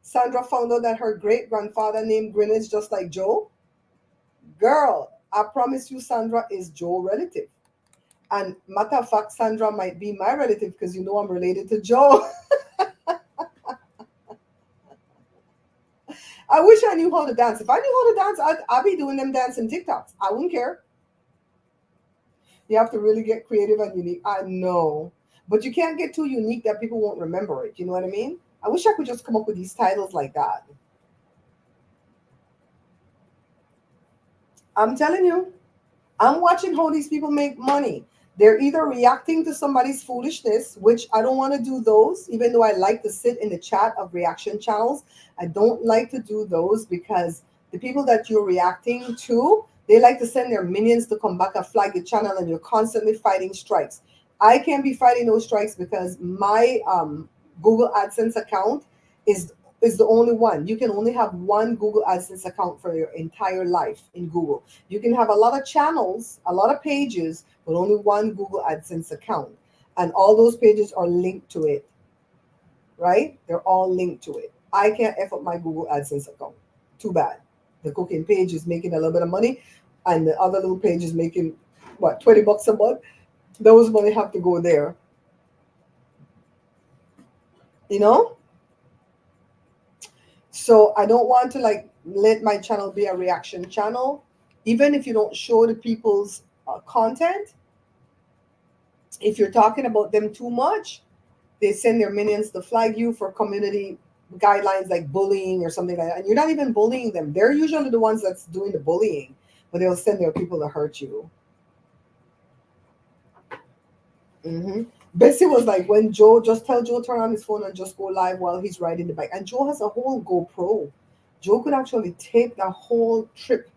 Sandra found out that her great grandfather named Greenwich just like Joe. Girl, I promise you, Sandra is Joe relative. And matter of fact, Sandra might be my relative because you know I'm related to Joe. I wish I knew how to dance. If I knew how to dance, I'd be doing them dancing TikToks. I wouldn't care. You have to really get creative and unique. I know. But you can't get too unique that people won't remember it. You know what I mean? I wish I could just come up with these titles like that. I'm telling you, I'm watching how these people make money. They're either reacting to somebody's foolishness, which I don't want to do those, even though I like to sit in the chat of reaction channels. I don't like to do those because the people that you're reacting to, they like to send their minions to come back and flag your channel, and you're constantly fighting strikes. I can't be fighting those strikes because my Google AdSense account is the only one. You can only have one Google AdSense account for your entire life in Google. You can have a lot of channels, a lot of pages, but only one Google AdSense account. And all those pages are linked to it, right? They're all linked to it. I can't F up my Google AdSense account. Too bad. The cooking page is making a little bit of money, and the other little page is making, what, $20 a month? Those money have to go there. You know? So I don't want to like let my channel be a reaction channel. Even if you don't show the people's content, if you're talking about them too much, they send their minions to flag you for community guidelines like bullying or something like that. And you're not even bullying them. They're usually the ones that's doing the bullying, but they'll send their people to hurt you. Bessie was like, when Joe, just tell Joe turn on his phone and just go live while he's riding the bike. And Joe has a whole GoPro. Joe could actually take the whole trip,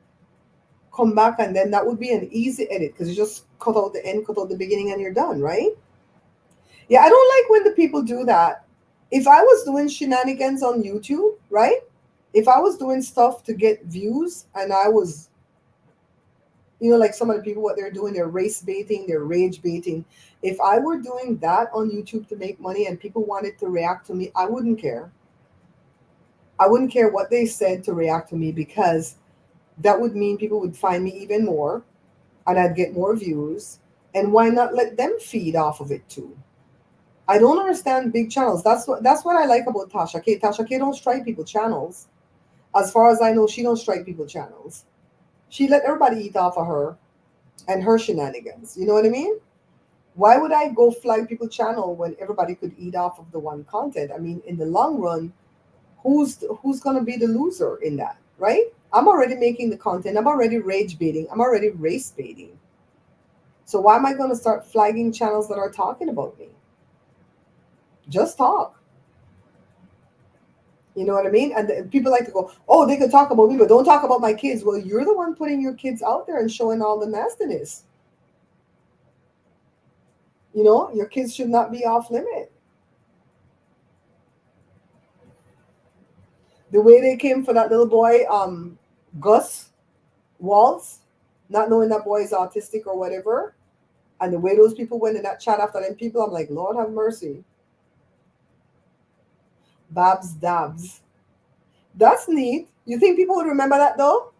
come back, and then that would be an easy edit because you just cut out the end, cut out the beginning, and you're done, right? Yeah, I don't like when the people do that. If I was doing shenanigans on YouTube, right? If I was doing stuff to get views and I was, like some of the people, what they're doing, they're race baiting, they're rage baiting. If I were doing that on YouTube to make money and people wanted to react to me, I wouldn't care. I wouldn't care what they said to react to me because that would mean people would find me even more and I'd get more views. And why not let them feed off of it too? I don't understand big channels. That's what I like about Tasha K. Tasha K don't strike people channels. As far as I know, she don't strike people channels. She let everybody eat off of her and her shenanigans. You know what I mean? Why would I go flag people channel when everybody could eat off of the one content? I mean, in the long run, who's gonna be the loser in that, right? I'm already making the content. I'm already rage baiting. I'm already race baiting. So why am I gonna start flagging channels that are talking about me? Just talk. You know what I mean? And people like to go, oh, they could talk about me, but don't talk about my kids. Well, you're the one putting your kids out there and showing all the nastiness. Your kids should not be off limit. The way they came for that little boy, Gus Waltz, not knowing that boy is autistic or whatever, and the way those people went in that chat after them people, I'm like, Lord have mercy. Babs Dabs. That's neat. You think people would remember that though?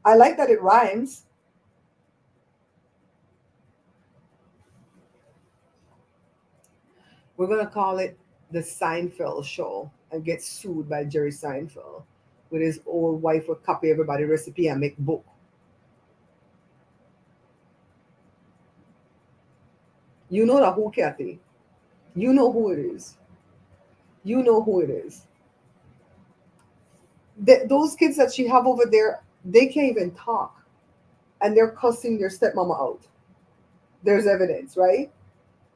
I like that it rhymes. We're going to call it the Seinfeld Show and get sued by Jerry Seinfeld with his old wife would copy everybody recipe and make book. You know that who, Kathy? You know who it is. You know who it is. Those kids that she have over there, they can't even talk, and they're cussing their stepmama out. There's evidence, right?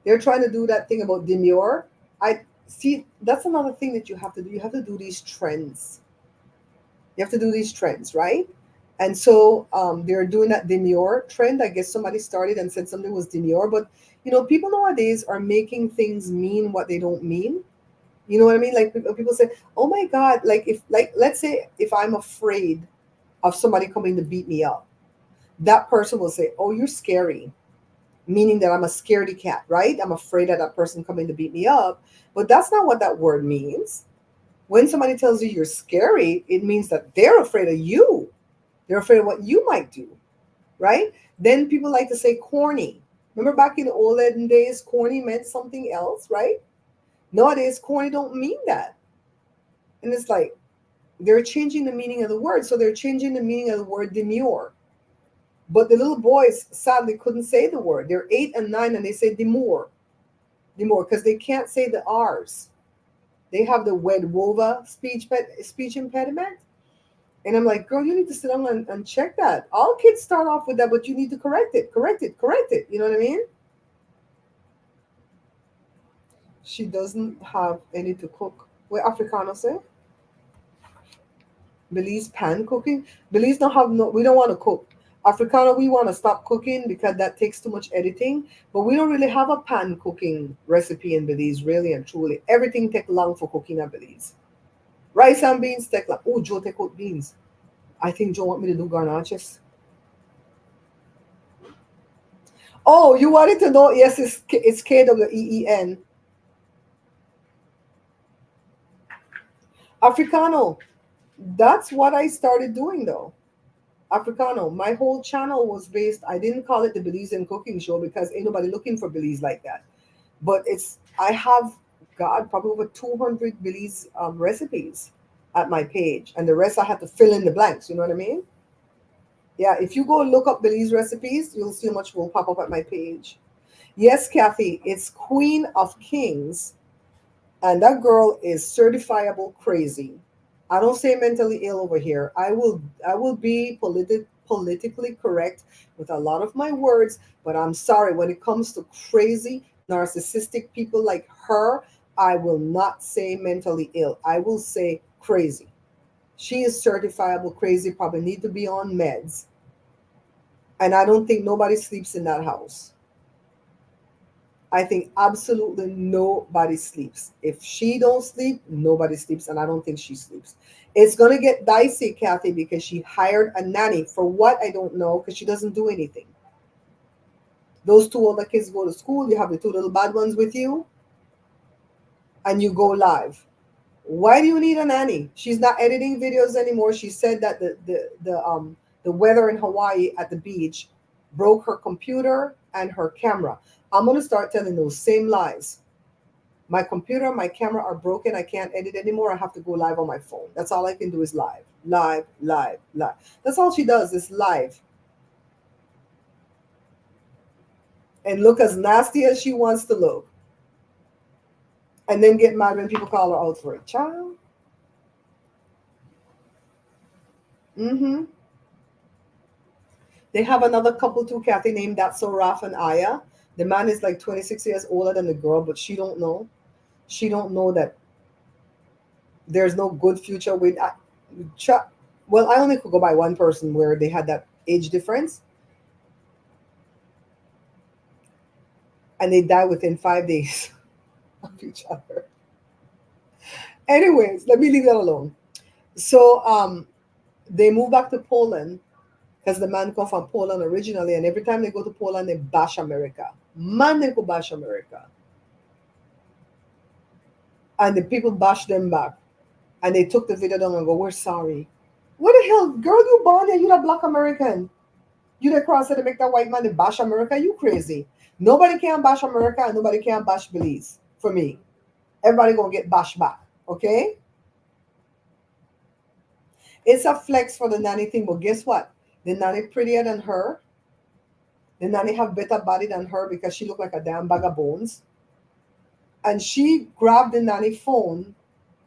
They're trying to do that thing about demure. I see. That's another thing that you have to do. You have to do these trends. You have to do these trends, right? And so they're doing that demure trend. I guess somebody started and said something was demure, but people nowadays are making things mean what they don't mean. You know what I mean? Like people say, "Oh my God!" Like if, like, let's say if I'm afraid of somebody coming to beat me up, that person will say, "Oh, you're scary," meaning that I'm a scaredy cat, right? I'm afraid of that person coming to beat me up. But that's not what that word means. When somebody tells you you're scary, it means that they're afraid of you. They're afraid of what you might do, right? Then people like to say corny. Remember back in the olden days, corny meant something else, right? Nowadays, corny don't mean that. And it's like they're changing the meaning of the word. So they're changing the meaning of the word demure. But the little boys sadly couldn't say the word. They're 8 and 9 and they say demure, demure, because they can't say the R's. They have the Wedwova speech impediment. And I'm like, girl, you need to sit down and check that. All kids start off with that, but you need to correct it, correct it, correct it. You know what I mean? She doesn't have any to cook. What Africano say? Belize pan cooking. Belize don't have no. We don't want to cook. Africano, we want to stop cooking because that takes too much editing. But we don't really have a pan cooking recipe in Belize, really and truly. Everything take long for cooking in Belize. Rice and beans take long. Oh, Joe take out beans. I think Joe want me to do garnaches. Oh, you wanted to know? Yes, it's Kween. Africano. That's what I started doing though. Africano. My whole channel was based. I didn't call it the Belizean Cooking Show because ain't nobody looking for Belize like that. But I have, God, probably over 200 Belize recipes at my page, and the rest I had to fill in the blanks. You know what I mean? Yeah. If you go look up Belize recipes, you'll see how much will pop up at my page. Yes, Kathy, it's Queen of Kings, and that girl is certifiable crazy. I don't say mentally ill over here. I will be politically correct with a lot of my words, but I'm sorry when it comes to crazy narcissistic people like her, I will not say mentally ill. I will say crazy. She is certifiable crazy, probably need to be on meds. And I don't think nobody sleeps in that house. I think absolutely nobody sleeps. If she don't sleep, nobody sleeps, and I don't think she sleeps. It's gonna get dicey, Kathy, because she hired a nanny for what I don't know, because she doesn't do anything. Those two older kids go to school. You have the two little bad ones with you, and you go live. Why do you need a nanny? She's not editing videos anymore. She said that the weather in Hawaii at the beach broke her computer and her camera. I'm gonna start telling those same lies. My computer, my camera are broken. I can't edit anymore. I have to go live on my phone. That's all I can do is live, live, live, live. That's all she does is live and look as nasty as she wants to look, and then get mad when people call her out for it. Child. Mm-hmm. They have another couple too, Kathy, named That's So Raf and Aya. The man is like 26 years older than the girl, but she don't know. She don't know that there's no good future with. Well, I only could go by one person where they had that age difference, and they die within 5 days of each other. Anyways, let me leave that alone. So they moved back to Poland because the man come from Poland originally, and every time they go to Poland, they bash America. Man, they go bash America, and the people bash them back. And they took the video down and go, "We're sorry." What the hell, girl? You born here? You not black American? You the cross to make that white man to bash America? You crazy? Nobody can bash America, and nobody can bash Belize. For me, everybody gonna get bashed back. Okay? It's a flex for the nanny thing, but guess what? The nanny prettier than her. The nanny have better body than her because she looked like a damn bag of bones. And she grabbed the nanny phone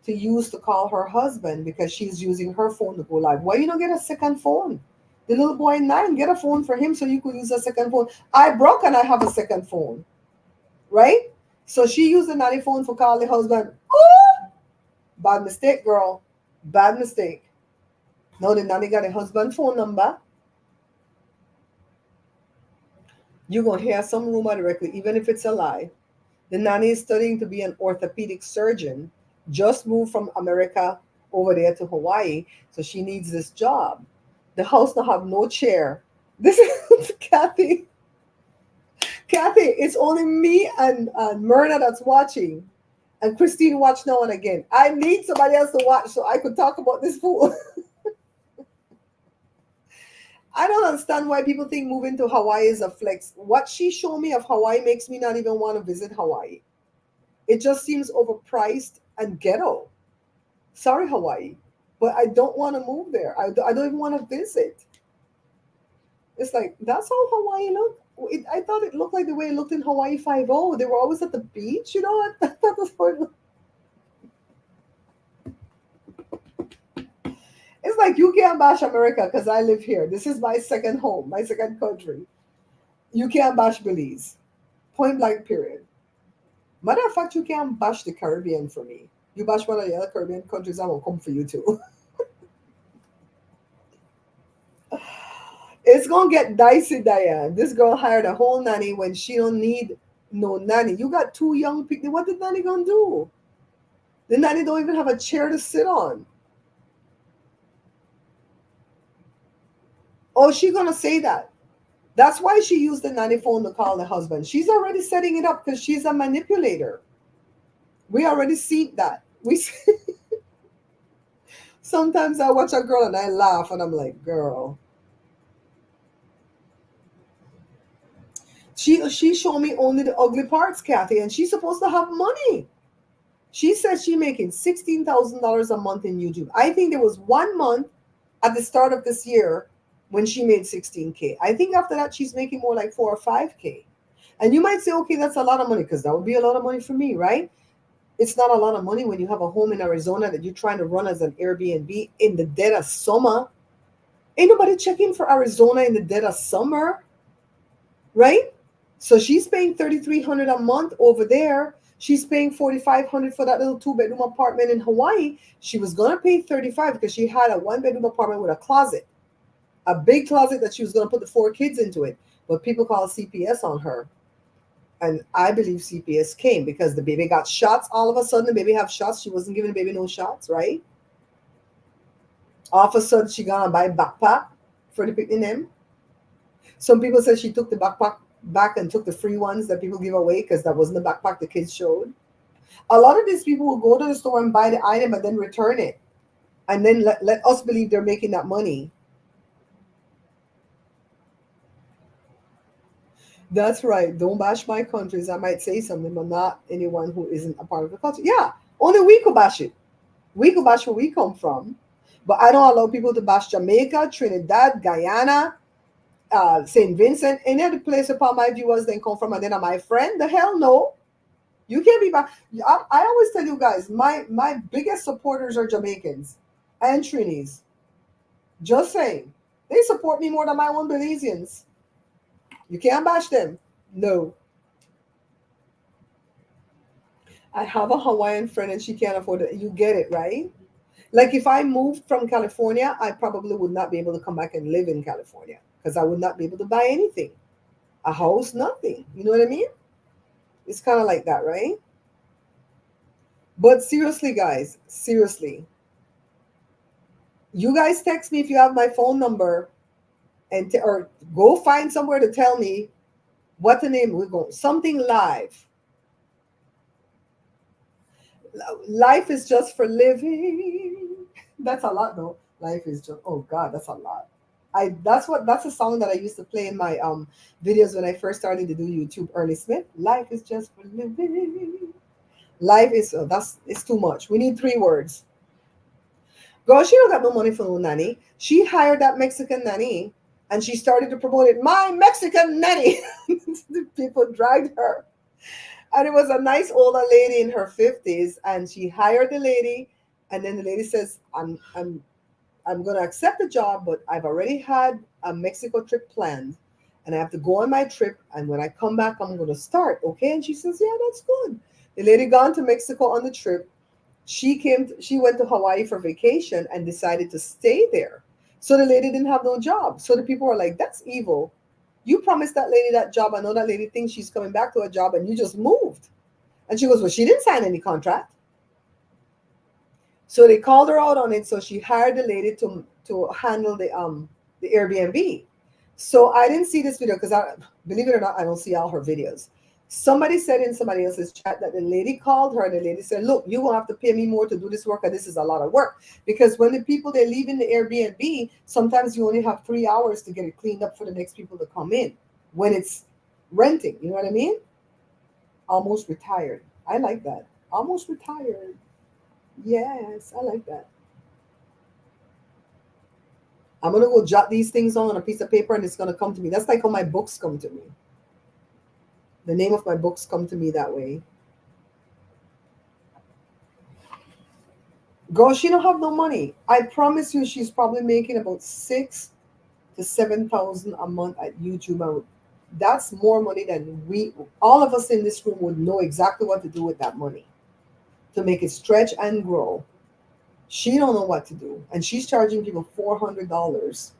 to use to call her husband because she's using her phone to go live. Why you don't get a second phone? The little boy 9, get a phone for him so you could use a second phone. I broke and I have a second phone, right? So she used the nanny phone for call the husband. Oh, bad mistake, girl. Bad mistake. Now the nanny got a husband phone number. You're gonna hear some rumor directly, even if it's a lie. The nanny is studying to be an orthopedic surgeon, just moved from America over there to Hawaii, so she needs this job. The house now have no chair. This is Kathy. Kathy, it's only me and Myrna that's watching. And Christine watch now and again. I need somebody else to watch so I could talk about this fool. I don't understand why people think moving to Hawaii is a flex. What she showed me of Hawaii makes me not even want to visit Hawaii. It just seems overpriced and ghetto. Sorry, Hawaii, but I don't want to move there. I don't even want to visit. It's like, that's how Hawaii looked. I thought it looked like the way it looked in Hawaii 5-0. They were always at the beach, you know? I thought that's how it looked. It's like you can't bash America because I live here. This is my second home, my second country. You can't bash Belize. Point blank, period. Matter of fact, you can't bash the Caribbean for me. You bash one of the other Caribbean countries, I will come for you too. It's gonna get dicey, Diane. This girl hired a whole nanny when she don't need no nanny. You got 2 young people. What the nanny gonna do? The nanny don't even have a chair to sit on. Oh, she gonna say that. That's why she used the nanny phone to call the husband. She's already setting it up because she's a manipulator. We already see that. Sometimes I watch a girl and I laugh and I'm like, girl. She showed me only the ugly parts, Kathy, and she's supposed to have money. She says she's making $16,000 a month in YouTube. I think there was 1 month at the start of this year when she made 16K. I think after that she's making more like 4 or 5K. And you might say, okay, that's a lot of money because that would be a lot of money for me, right? It's not a lot of money when you have a home in Arizona that you're trying to run as an Airbnb in the dead of summer. Ain't nobody checking for Arizona in the dead of summer, right? So she's paying $3,300 a month over there. She's paying $4,500 for that little 2-bedroom apartment in Hawaii. She was gonna pay $35 because she had a 1-bedroom apartment with a closet, a big closet that she was gonna put the 4 kids into it. But people call CPS on her, and I believe CPS came because the baby got shots. All of a sudden, the baby have shots. She wasn't giving the baby no shots, right? All of a sudden, she gonna buy a backpack for the picnic name. Some people said she took the backpack back and took the free ones that people give away because that wasn't the backpack the kids showed. A lot of these people will go to the store and buy the item and then return it. And then let us believe they're making that money. That's right. Don't bash my countries. I might say something, but not anyone who isn't a part of the culture. Yeah, only we could bash it. We could bash where we come from. But I don't allow people to bash Jamaica, Trinidad, Guyana, St. Vincent, any other place upon my viewers then come from and then am I friend? The hell no. You can't be back. I always tell you guys, my biggest supporters are Jamaicans and Trinis. Just saying. They support me more than my own Belizeans. You can't bash them. No. I have a Hawaiian friend and she can't afford it. You get it, right? Like if I moved from California, I probably would not be able to come back and live in California because I would not be able to buy anything. A house, nothing. You know what I mean? It's kind of like that, right? But seriously, guys, seriously. You guys text me if you have my phone number and or go find somewhere to tell me what the name we're going. Something live. Life is just for living. That's a lot though. Life is just, oh God, that's a lot. That's a song that I used to play in my videos when I first started to do YouTube. Ernie Smith. Life is just for living. Life is it's too much. We need 3 words. Girl, she don't got no money for no nanny. She hired that Mexican nanny And she started to promote it. My Mexican nanny. The people dragged her. And it was a nice older lady in her 50s. And she hired the lady. And then the lady says, I'm going to accept the job, but I've already had a Mexico trip planned. And I have to go on my trip. And when I come back, I'm going to start. Okay. And she says, yeah, that's good. The lady gone to Mexico on the trip. She went to Hawaii for vacation and decided to stay there. So the lady didn't have no job. So the people were like, that's evil. You promised that lady that job. I know that lady thinks she's coming back to a job and you just moved. And she goes, well, she didn't sign any contract. So they called her out on it. So she hired the lady to handle the Airbnb. So I didn't see this video because I believe it or not, I don't see all her videos. Somebody said in somebody else's chat that the lady called her and the lady said, look, you will have to pay me more to do this work, and this is a lot of work. Because when the people they leave in the Airbnb, sometimes you only have 3 hours to get it cleaned up for the next people to come in when it's renting. You know what I mean? Almost retired. I like that. Almost retired. Yes, I like that. I'm gonna go jot these things on a piece of paper and it's gonna come to me. That's like how my books come to me. The name of my books come to me that way. Girl, she don't have no money. I promise you, she's probably making about 6 to 7 thousand a month at YouTube. That's more money than all of us in this room would know exactly what to do with that money to make it stretch and grow. She don't know what to do, and she's charging people $400.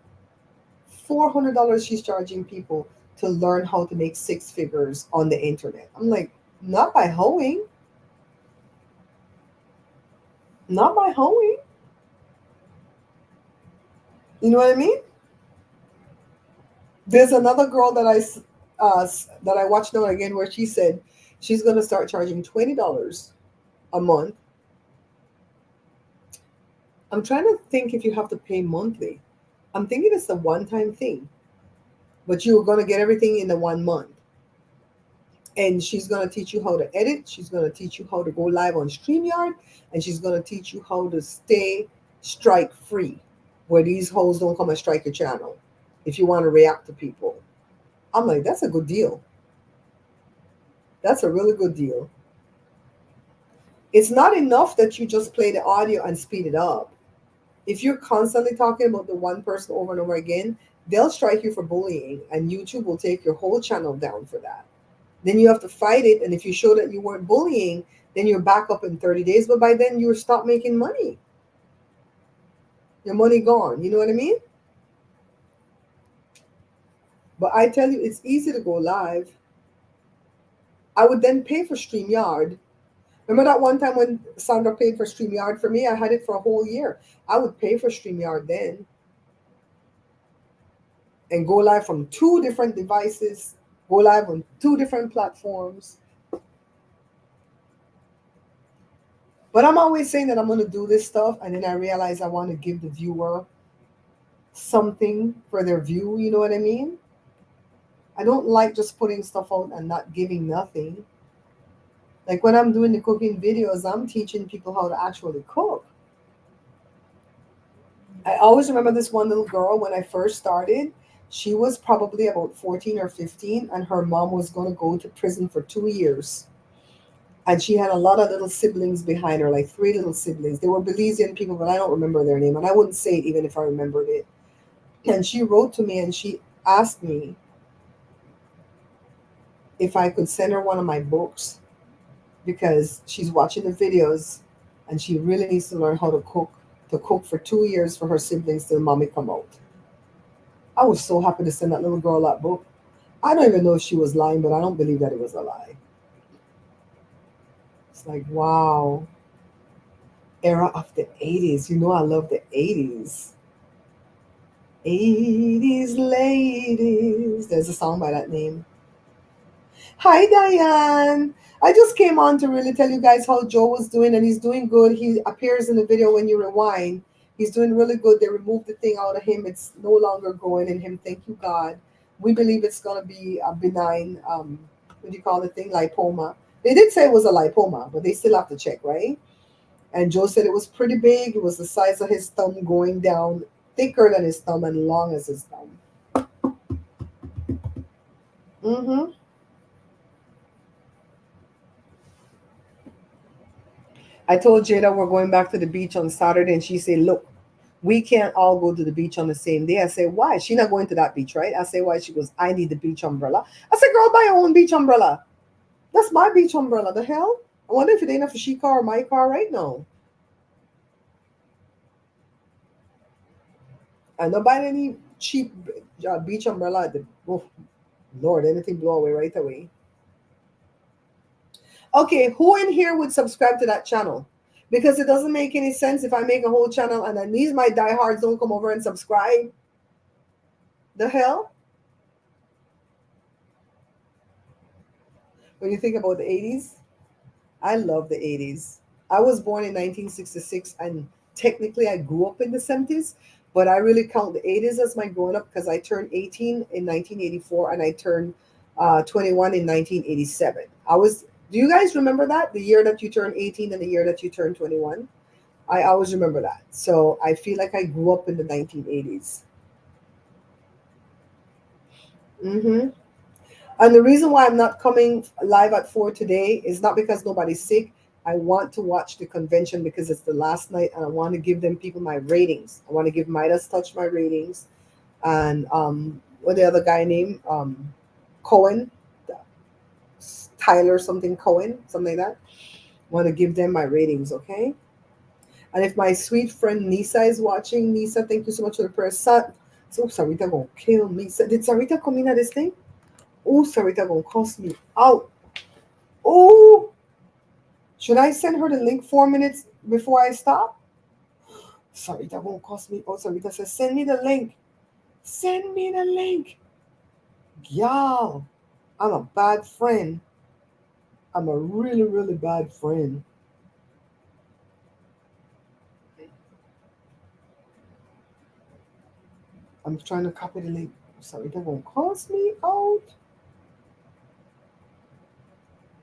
$400 she's charging people to learn how to make six figures on the internet. I'm like, not by hoeing. Not by hoeing. You know what I mean? There's another girl that I watched now again where she said she's gonna start charging $20 a month. I'm trying to think if you have to pay monthly. I'm thinking it's a one-time thing, but you're gonna get everything in the 1 month. And she's gonna teach you how to edit. She's gonna teach you how to go live on StreamYard, and she's gonna teach you how to stay strike free, where these hoes don't come and strike your channel. If you want to react to people, I'm like, that's a good deal. That's a really good deal. It's not enough that you just play the audio and speed it up. If you're constantly talking about the one person over and over again, they'll strike you for bullying, and YouTube will take your whole channel down for that. Then you have to fight it, and if you show that you weren't bullying, then you're back up in 30 days, but by then you're stopped making money. Your money gone. You know what I mean? But I tell you, it's easy to go live. I would then pay for StreamYard. Remember that one time when Sandra paid for StreamYard for me? I had it for a whole year. I would pay for StreamYard then and go live from 2 different devices, go live on 2 different platforms. But I'm always saying that I'm going to do this stuff, and then I realize I want to give the viewer something for their view. You know what I mean? I don't like just putting stuff out and not giving nothing. Like when I'm doing the cooking videos, I'm teaching people how to actually cook. I always remember this one little girl when I first started. She was probably about 14 or 15, and her mom was going to go to prison for 2 years. And she had a lot of little siblings behind her, like 3 little siblings. They were Belizean people, but I don't remember their name. And I wouldn't say it even if I remembered it. And she wrote to me and she asked me if I could send her one of my books because she's watching the videos and she really needs to learn how to cook for 2 years for her siblings till mommy come out. I was so happy to send that little girl that book. I don't even know if she was lying, but I don't believe that it was a lie. It's like, wow. Era of the 80s. You know I love the 80s. 80s ladies. There's a song by that name. Hi, Diane. I just came on to really tell you guys how Joe was doing, and he's doing good. He appears in the video when you rewind. He's doing really good. They removed the thing out of him. It's no longer growing in him. Thank you, God. We believe it's going to be a benign, what do you call the thing? Lipoma. They did say it was a lipoma, but they still have to check, right? And Joe said it was pretty big. It was the size of his thumb going down, thicker than his thumb and long as his thumb. Mm-hmm. I told Jada we're going back to the beach on Saturday, and she said, "Look, we can't all go to the beach on the same day." I said, "Why? She not going to that beach, right?" I say, "Why?" She goes, "I need the beach umbrella." I said, "Girl, buy your own beach umbrella. That's my beach umbrella. The hell? I wonder if it ain't a she car or my car right now. I'm not buying any cheap beach umbrella. Oh, Lord, anything blow away right away." Okay, who in here would subscribe to that channel? Because it doesn't make any sense if I make a whole channel and then these my diehards don't come over and subscribe. The hell? When you think about the 80s, I love the 80s. I was born in 1966 and technically I grew up in the 70s, but I really count the 80s as my growing up because I turned 18 in 1984 and I turned 21 in 1987. Do you guys remember that? The year that you turned 18 and the year that you turned 21? I always remember that. So I feel like I grew up in the 1980s. Hmm. And the reason why I'm not coming live at 4 today is not because nobody's sick. I want to watch the convention because it's the last night and I want to give them people my ratings. I want to give Midas Touch my ratings and what the other guy named Cohen, Tyler something Cohen, something like that. Want to give them my ratings, okay? And if my sweet friend Nisa is watching, Nisa, thank you so much for the prayer. So Sarita gonna kill me. Did Sarita come in at this thing? Oh, Sarita gonna cost me out. Oh, should I send her the link 4 minutes before I stop? Sarita gonna cost me. Oh, Sarita says, send me the link. Send me the link. Y'all, I'm a bad friend. I'm a really, really bad friend. I'm trying to copy the link. Sarita gonna cost me out.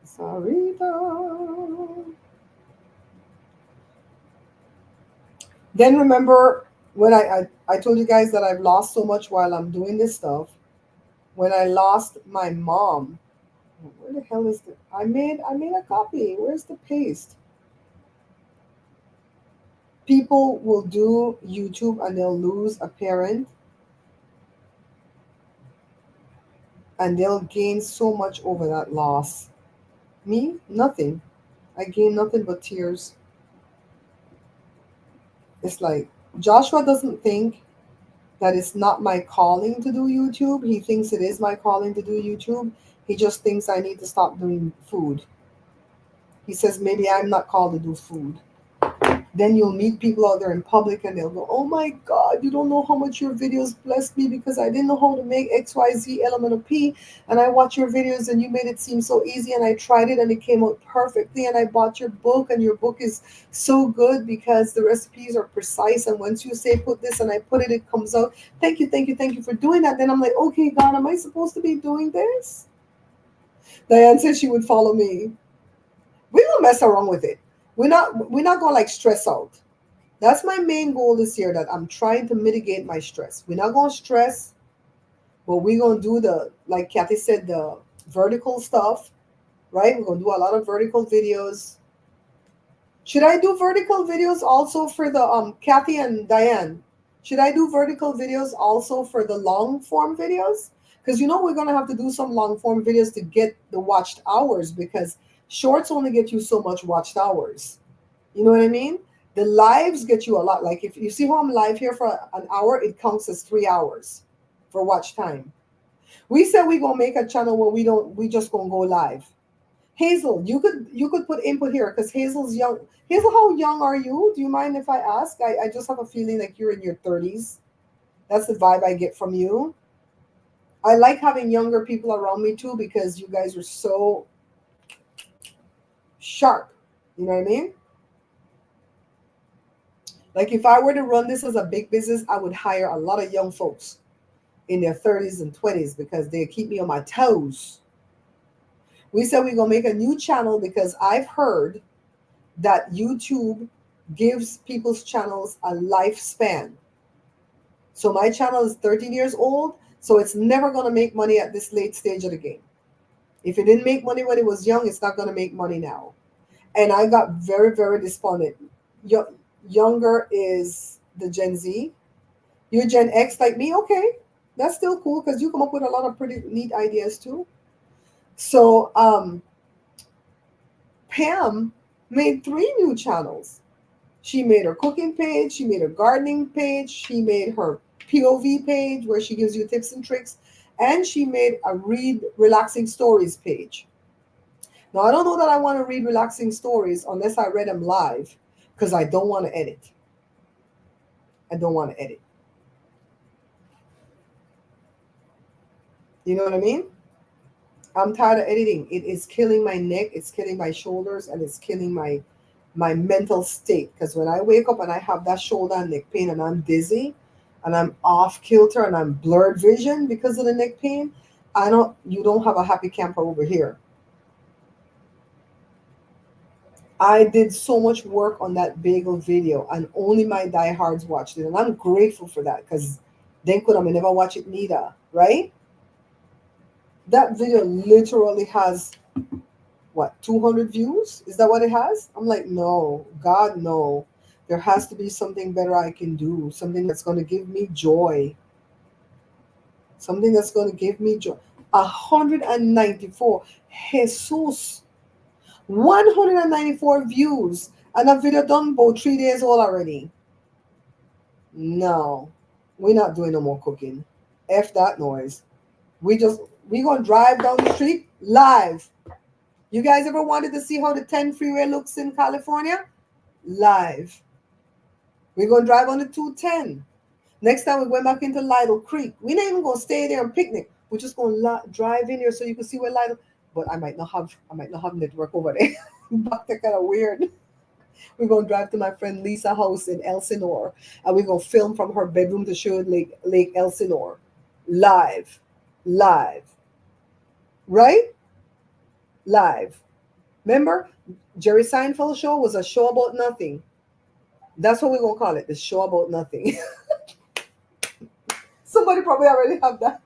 Sarita. Then remember when I told you guys that I've lost so much while I'm doing this stuff. When I lost my mom, where the hell is the I made a copy. Where's the paste? People will do YouTube and they'll lose a parent and they'll gain so much over that loss. Me, nothing. I gain nothing but tears. It's like Joshua doesn't think that it's not my calling to do YouTube. He thinks it is my calling to do YouTube. He just thinks I need to stop doing food. He says maybe I'm not called to do food. Then you'll meet people out there in public and they'll go, "Oh my God, you don't know how much your videos blessed me because I didn't know how to make XYZ element of P. And I watched your videos and you made it seem so easy and I tried it and it came out perfectly. And I bought your book and your book is so good because the recipes are precise. And once you say put this and I put it, it comes out. Thank you, thank you, thank you for doing that." Then I'm like, okay, God, am I supposed to be doing this? Diane said she would follow me. We don't mess around with it. We're not gonna like stress out. That's my main goal this year that I'm trying to mitigate my stress. We're not gonna stress, but we're gonna do the like Kathy said, the vertical stuff, right? We're gonna do a lot of vertical videos. Should I do vertical videos also for the Kathy and Diane? Should I do vertical videos also for the long form videos? Because we're gonna have to do some long form videos to get the watched hours because shorts only get you so much watched hours. You know what I mean? The lives get you a lot. Like if you see how I'm live here for an hour, it counts as 3 hours for watch time. We said we gonna make a channel where we just gonna go live. Hazel, you could put input here because Hazel's young. Hazel, how young are you? Do you mind if I ask? I just have a feeling like you're in your 30s. That's the vibe I get from you. I like having younger people around me too because you guys are so sharp. You know what I mean? Like if I were to run this as a big business, I would hire a lot of young folks in their 30s and 20s because they keep me on my toes. We said we're gonna make a new channel because I've heard that YouTube gives people's channels a lifespan. So my channel is 13 years old. So it's never going to make money at this late stage of the game. If it didn't make money when it was young, it's not going to make money now. And I got very, very despondent. Younger is the Gen Z. You're Gen X like me, okay. That's still cool because you come up with a lot of pretty neat ideas too. So Pam made 3 new channels. She made her cooking page, she made her gardening page, she made her POV page where she gives you tips and tricks, and she made a read relaxing stories page. Now, I don't know that I want to read relaxing stories unless I read them live because I don't want to edit. I don't want to edit. You know what I mean? I'm tired of editing. It is killing my neck, it's killing my shoulders, and it's killing my mental state. Because when I wake up and I have that shoulder and neck pain and I'm dizzy and I'm off kilter and I'm blurred vision because of the neck pain, you don't have a happy camper over here. I did so much work on that bagel video and only my diehards watched it. And I'm grateful for that because then could I never watch it neither, right? That video literally has what, 200 views? Is that what it has? I'm like, no, God, no. There has to be something better I can do, something that's going to give me joy. Something that's going to give me joy. 194. Jesus. 194 views. And that video done about 3 days old already. No, we're not doing no more cooking. F that noise. We gonna drive down the street live. You guys ever wanted to see how the 10 freeway looks in California? Live. We're gonna drive on the 210. Next time we went back into Lytle Creek. We're not even gonna stay there and picnic. We're just gonna drive in here so you can see where Lytle. But I might not have network over there. But they're kind of weird. We're gonna drive to my friend Lisa's house in Elsinore, and we're gonna film from her bedroom to show Lake Elsinore, live, right, live. Remember, Jerry Seinfeld show was a show about nothing. That's what we're gonna call it, the show about nothing. Somebody probably already have that.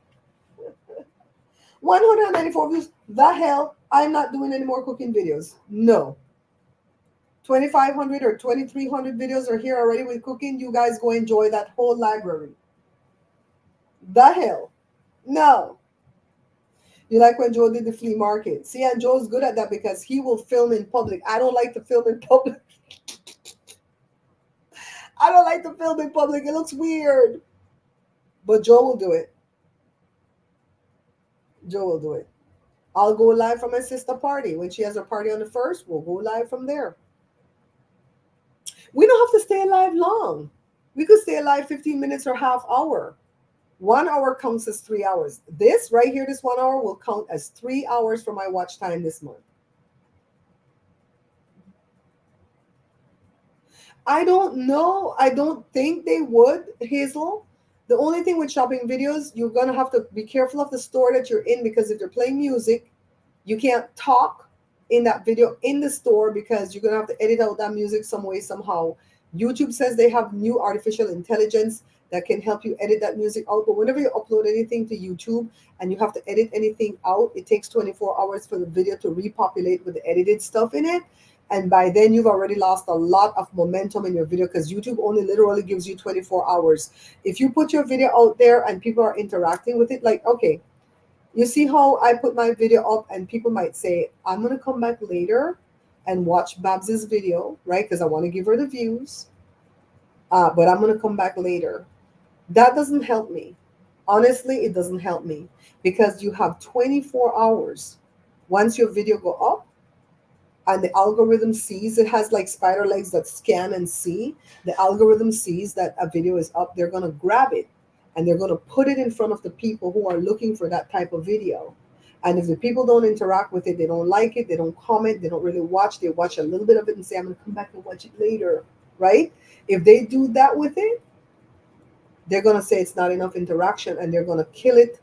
194 views. The hell, I'm not doing any more cooking videos. No. 2,500 or 2,300 videos are here already with cooking. You guys go enjoy that whole library. The hell? No. You like when Joe did the flea market. See, and Joe's good at that because he will film in public. I don't like to film in public. I don't like to film in public. It looks weird. But Joe will do it. Joe will do it. I'll go live from my sister party. When she has her party on the 1st, we'll go live from there. We don't have to stay alive long. We could stay alive 15 minutes or half hour. 1 hour counts as 3 hours. This right here, this 1 hour will count as 3 hours for my watch time this month. I don't know. I don't think they would, Hazel. The only thing with shopping videos, you're going to have to be careful of the store that you're in because if they're playing music, you can't talk in that video in the store because you're going to have to edit out that music some way, somehow. YouTube says they have new artificial intelligence that can help you edit that music out. But whenever you upload anything to YouTube and you have to edit anything out, it takes 24 hours for the video to repopulate with the edited stuff in it. And by then, you've already lost a lot of momentum in your video because YouTube only literally gives you 24 hours. If you put your video out there and people are interacting with it, like, okay, you see how I put my video up and people might say, I'm going to come back later and watch Babs's video, right? Because I want to give her the views. But I'm going to come back later. That doesn't help me. Honestly, it doesn't help me because you have 24 hours. Once your video go up, and the algorithm sees it has like spider legs that scan and see, the algorithm sees that a video is up, they're going to grab it and they're going to put it in front of the people who are looking for that type of video. And if the people don't interact with it, they don't like it, they don't comment, they don't really watch, they watch a little bit of it and say, I'm going to come back and watch it later, right? If they do that with it, they're going to say it's not enough interaction and they're going to kill it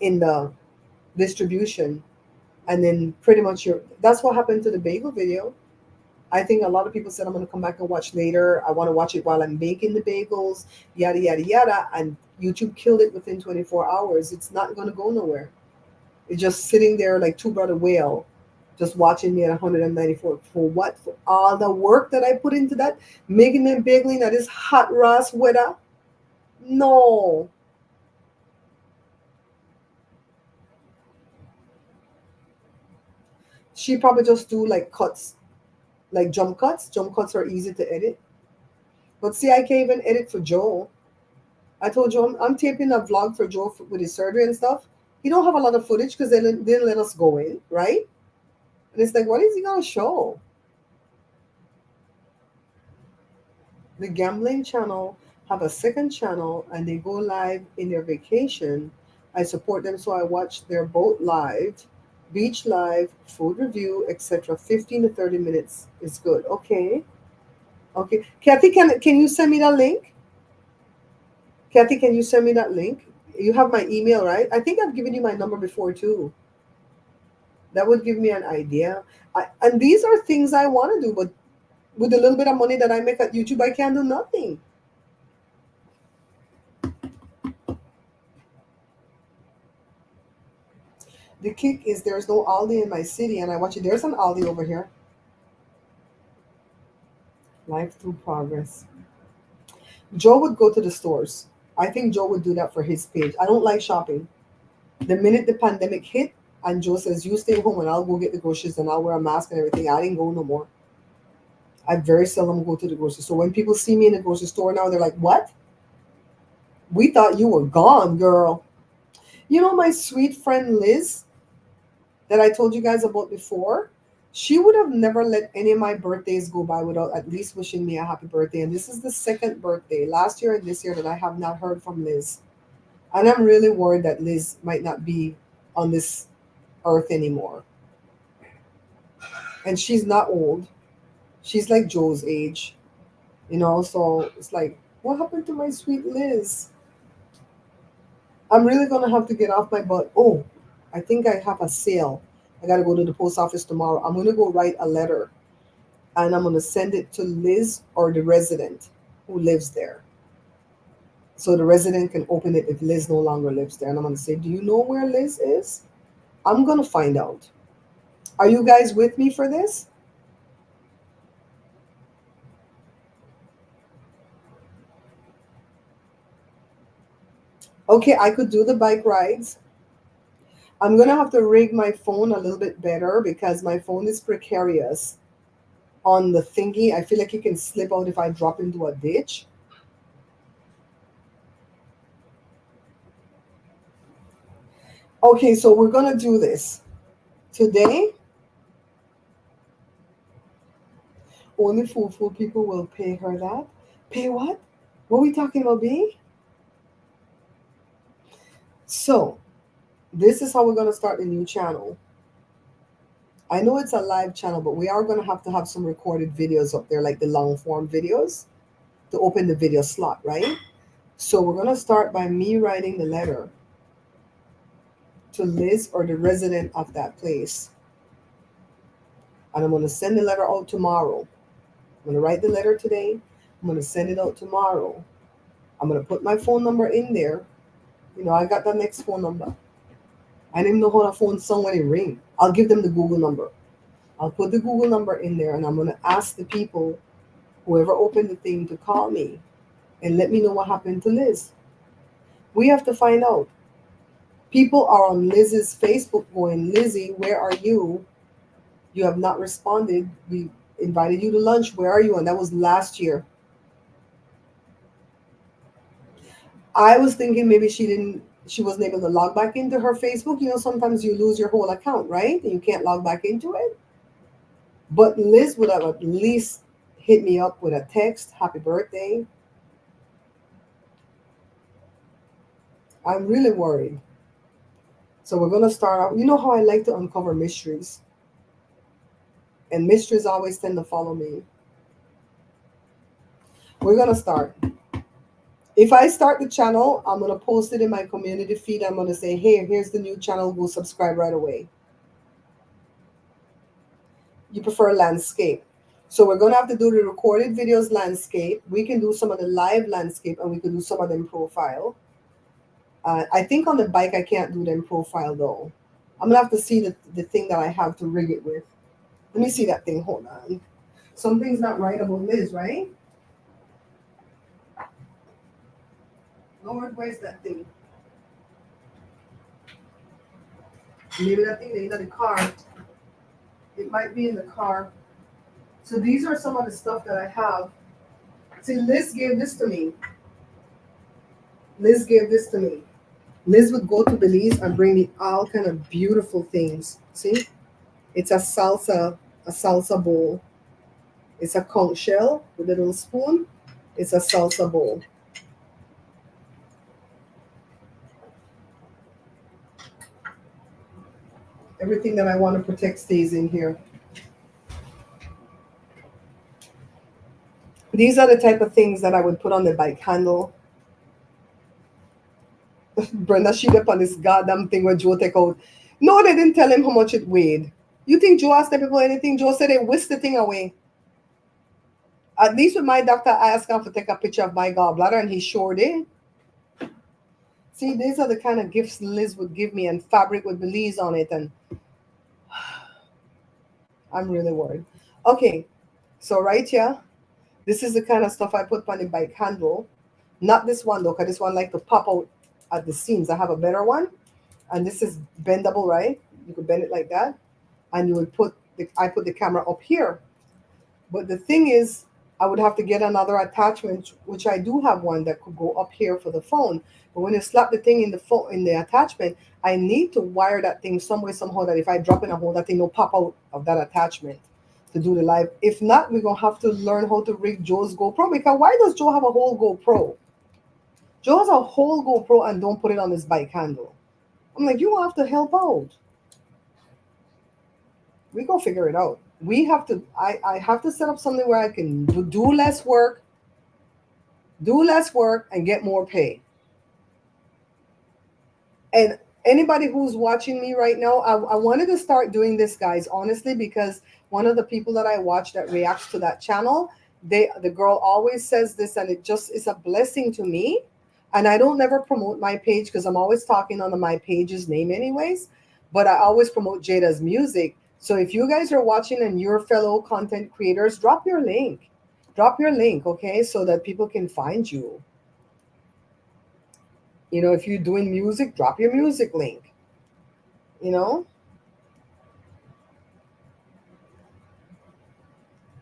in the distribution. And then pretty much that's what happened to the bagel video. I think a lot of people said, I'm going to come back and watch later. I want to watch it while I'm making the bagels, yada, yada, yada. And YouTube killed it within 24 hours. It's not going to go nowhere. It's just sitting there like two brother whale, just watching me at 194. For what? For all the work that I put into that, making them bagling at this hot Ross weather? No. She probably just do like cuts, like jump cuts. Jump cuts are easy to edit. But see, I can't even edit for Joe. I told Joe I'm taping a vlog for Joe with his surgery and stuff. He don't have a lot of footage because they didn't let us go in, right? And it's like, what is he gonna show? The gambling channel have a second channel and they go live in their vacation. I support them, so I watch their boat live, beach live, food review, etc. 15 to 30 minutes is good. Okay. Okay. Kathy, can you send me that link? Kathy, can you send me that link? You have my email, right? I think I've given you my number before too. That would give me an idea. And these are things I want to do, but with a little bit of money that I make at YouTube, I can't do nothing. The kick is there's no Aldi in my city, and I watch it. There's an Aldi over here. Life through progress. Joe would go to the stores. I think Joe would do that for his page. I don't like shopping. The minute the pandemic hit, and Joe says, "You stay home, and I'll go get the groceries, and I'll wear a mask and everything," I didn't go no more. I very seldom go to the grocery store. When people see me in the grocery store now, they're like, "What? We thought you were gone, girl." You know my sweet friend Liz that I told you guys about before? She would have never let any of my birthdays go by without at least wishing me a happy birthday. And this is the second birthday, last year and this year, that I have not heard from Liz. And I'm really worried that Liz might not be on this earth anymore. And she's not old. She's like Joe's age, so it's like, what happened to my sweet Liz? I'm really gonna have to get off my butt. Oh, I think I have a sale. I gotta go to the post office tomorrow. I'm gonna go write a letter and I'm gonna send it to Liz or the resident who lives there. So the resident can open it if Liz no longer lives there. And I'm gonna say, "Do you know where Liz is?" I'm gonna find out. Are you guys with me for this? Okay, I could do the bike rides. I'm gonna have to rig my phone a little bit better because my phone is precarious on the thingy. I feel like it can slip out if I drop into a ditch. Okay, so we're gonna do this today. Only fool people will pay her that. Pay what? What are we talking about, B? So this is how we're gonna start a new channel. I know it's a live channel, but we are gonna have to have some recorded videos up there, like the long form videos, to open the video slot, right? So we're gonna start by me writing the letter to Liz or the resident of that place. And I'm gonna send the letter out tomorrow. I'm gonna write the letter today. I'm gonna send it out tomorrow. I'm gonna put my phone number in there. I got the next phone number. I didn't know how the phone sound when it ring. I'll give them the Google number. I'll put the Google number in there and I'm gonna ask the people, whoever opened the thing, to call me and let me know what happened to Liz. We have to find out. People are on Liz's Facebook going, "Lizzie, where are you? You have not responded. We invited you to lunch. Where are you?" And that was last year. I was thinking maybe she wasn't able to log back into her Facebook. Sometimes you lose your whole account, right? And you can't log back into it. But Liz would have at least hit me up with a text, "Happy birthday." I'm really worried. So we're gonna start out. You know how I like to uncover mysteries. And mysteries always tend to follow me. We're gonna start. If I start the channel, I'm gonna post it in my community feed. I'm gonna say, "Hey, here's the new channel. Go subscribe right away." You prefer landscape. So we're gonna have to do the recorded videos landscape. We can do some of the live landscape and we can do some of them profile. I think on the bike I can't do them profile though. I'm gonna have to see the thing that I have to rig it with. Let me see that thing. Hold on. Something's not right about Liz, right? Lord, where's that thing? Maybe that thing ain't in the car. It might be in the car. So these are some of the stuff that I have. See, Liz gave this to me. Liz gave this to me. Liz would go to Belize and bring me all kind of beautiful things. See, it's a salsa bowl. It's a conch shell with a little spoon. It's a salsa bowl. Everything that I want to protect stays in here. These are the type of things that I would put on the bike handle. Brenda, she up on this goddamn thing where Joe take out. No, they didn't tell him how much it weighed. You think Joe asked the people anything? Joe said they whisked the thing away. At least with my doctor, I asked him to take a picture of my gallbladder, and he sure did. See, these are the kind of gifts Liz would give me, and fabric with Belize on it, and I'm really worried. Okay, so right here, this is the kind of stuff I put on the bike handle. Not this one though, because this one like to pop out at the seams. I have a better one, and this is bendable, right? You could bend it like that, and you would I put the camera up here. But the thing is, I would have to get another attachment, which I do have one that could go up here for the phone. But when you slap the thing in the phone in the attachment, I need to wire that thing some way somehow that if I drop in a hole, that thing will pop out of that attachment to do the live. If not, we're gonna have to learn how to rig Joe's GoPro, because why does Joe have a whole GoPro? Joe has a whole GoPro and don't put it on his bike handle. I'm like, you have to help out. We gonna figure it out. We have to. I have to set up something where I can do less work, and get more pay. And anybody who's watching me right now, I wanted to start doing this, guys, honestly, because one of the people that I watch that reacts to that channel, the girl always says this, and it just is a blessing to me. And I don't never promote my page because I'm always talking on my page's name anyways, but I always promote Jada's music. So if you guys are watching and you're fellow content creators, drop your link. Drop your link, okay, so that people can find you. You know, if you're doing music, drop your music link. You know?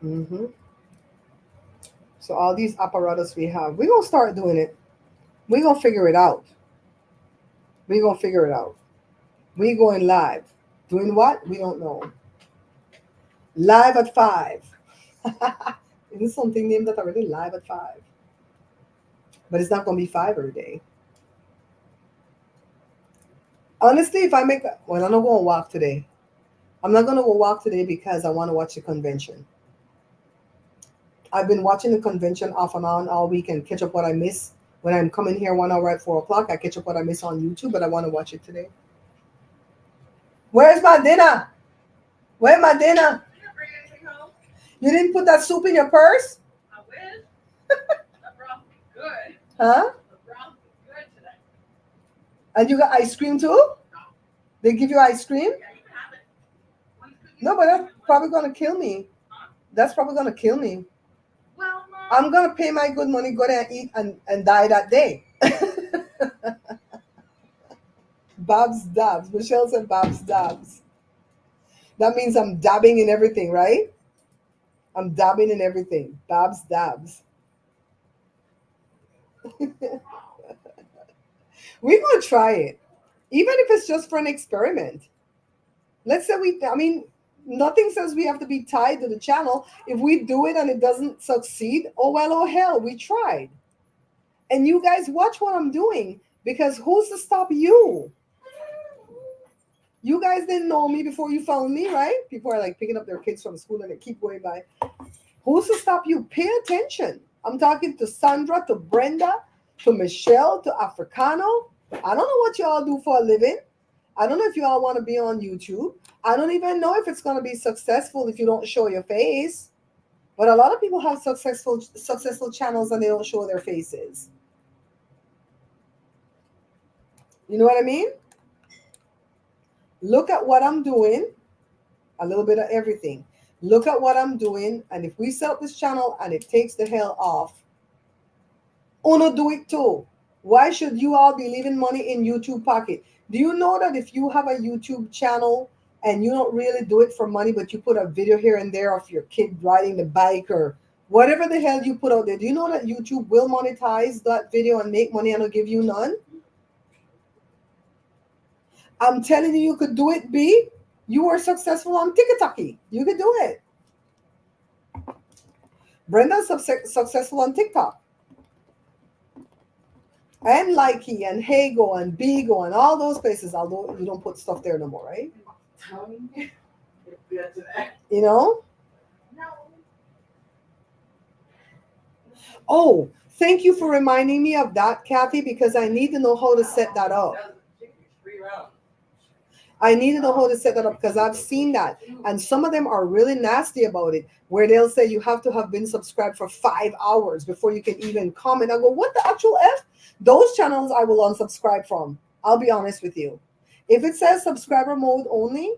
hmm So all these apparatus we have, we're gonna start doing it. We're gonna figure it out. We're gonna figure it out. We going live. Doing what? We don't know. Live at 5. Isn't something named that already? Live at 5. But it's not gonna be 5 every day. Honestly, if I make well, I'm not gonna walk today. I'm not gonna go walk today because I want to watch the convention. I've been watching the convention off and on all week and catch up what I miss. When I'm coming here 1 hour at 4 o'clock, I catch up what I miss on YouTube, but I want to watch it today. Where's my dinner? Where's my dinner? You didn't bring anything home? You didn't put that soup in your purse? I wish. The broth was good. Huh? The broth was good today. And you got ice cream too? No. They give you ice cream? Yeah, you can have it. One's cookies, No, but that's one's- probably gonna kill me. That's probably gonna kill me. Well, Mom. I'm gonna pay my good money, go there and eat and die that day. Babs dabs. Michelle said Babs dabs. That means I'm dabbing in everything, right? I'm dabbing in everything. Babs dabs. We're gonna try it. Even if it's just for an experiment. Let's say nothing says we have to be tied to the channel. If we do it and it doesn't succeed, oh well, oh hell, we tried. And you guys watch what I'm doing, because who's to stop you? You guys didn't know me before you found me, right? People are like picking up their kids from school and they keep going by. Who's to stop you? Pay attention. I'm talking to Sandra, to Brenda, to Michelle, to Africano. I don't know what y'all do for a living. I don't know if you all want to be on YouTube. I don't even know if it's going to be successful if you don't show your face. But a lot of people have successful channels and they don't show their faces. You know what I mean? Look at what I'm doing, a little bit of everything. Look at what I'm doing, and if we set up this channel and it takes the hell off, Uno do it too. Why should you all be leaving money in YouTube pocket? Do you know that if you have a YouTube channel and you don't really do it for money, but you put a video here and there of your kid riding the bike or whatever the hell you put out there, do you know that YouTube will monetize that video and make money and will give you none? I'm telling you, you could do it, B. You were successful on TikTok. You could do it. Brenda's successful on TikTok. And Likey and Hago and Bigo and all those places, although you don't put stuff there no more, right? Tongue. Good today. You know? No. Oh, thank you for reminding me of that, Kathy, because I need to know how to set that up. I need to know how to set that up because I've seen that. And some of them are really nasty about it, where they'll say you have to have been subscribed for 5 hours before you can even comment. I go, what the actual F? Those channels I will unsubscribe from. I'll be honest with you. If it says subscriber mode only,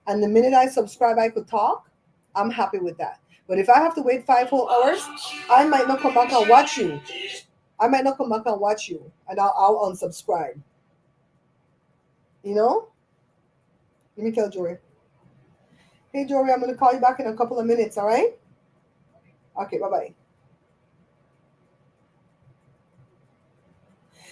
and the minute I subscribe, I could talk, I'm happy with that. But if I have to wait 5 whole hours, I might not come back and watch you. I might not come back and watch you, and I'll unsubscribe. You know? Let me tell Jory. Hey, Jory, I'm going to call you back in a couple of minutes, all right? Okay, bye-bye.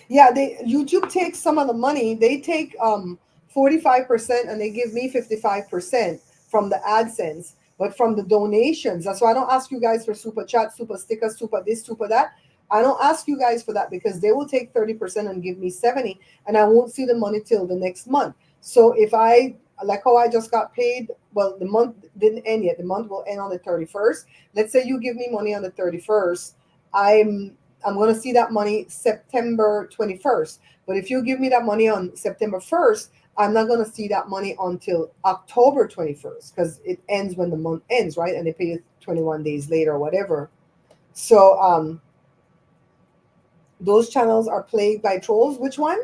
Yeah, YouTube takes some of the money. They take 45% and they give me 55% from the AdSense, but from the donations. That's why I don't ask you guys for super chat, super stickers, super this, super that. I don't ask you guys for that because they will take 30% and give me 70, and I won't see the money till the next month. So if I like how I just got paid, well, the month didn't end yet. The month will end on the 31st. Let's say you give me money on the 31st. I'm going to see that money September 21st. But if you give me that money on September 1st, I'm not going to see that money until October 21st because it ends when the month ends, right? And they pay you 21 days later or whatever. So those channels are plagued by trolls. Which one?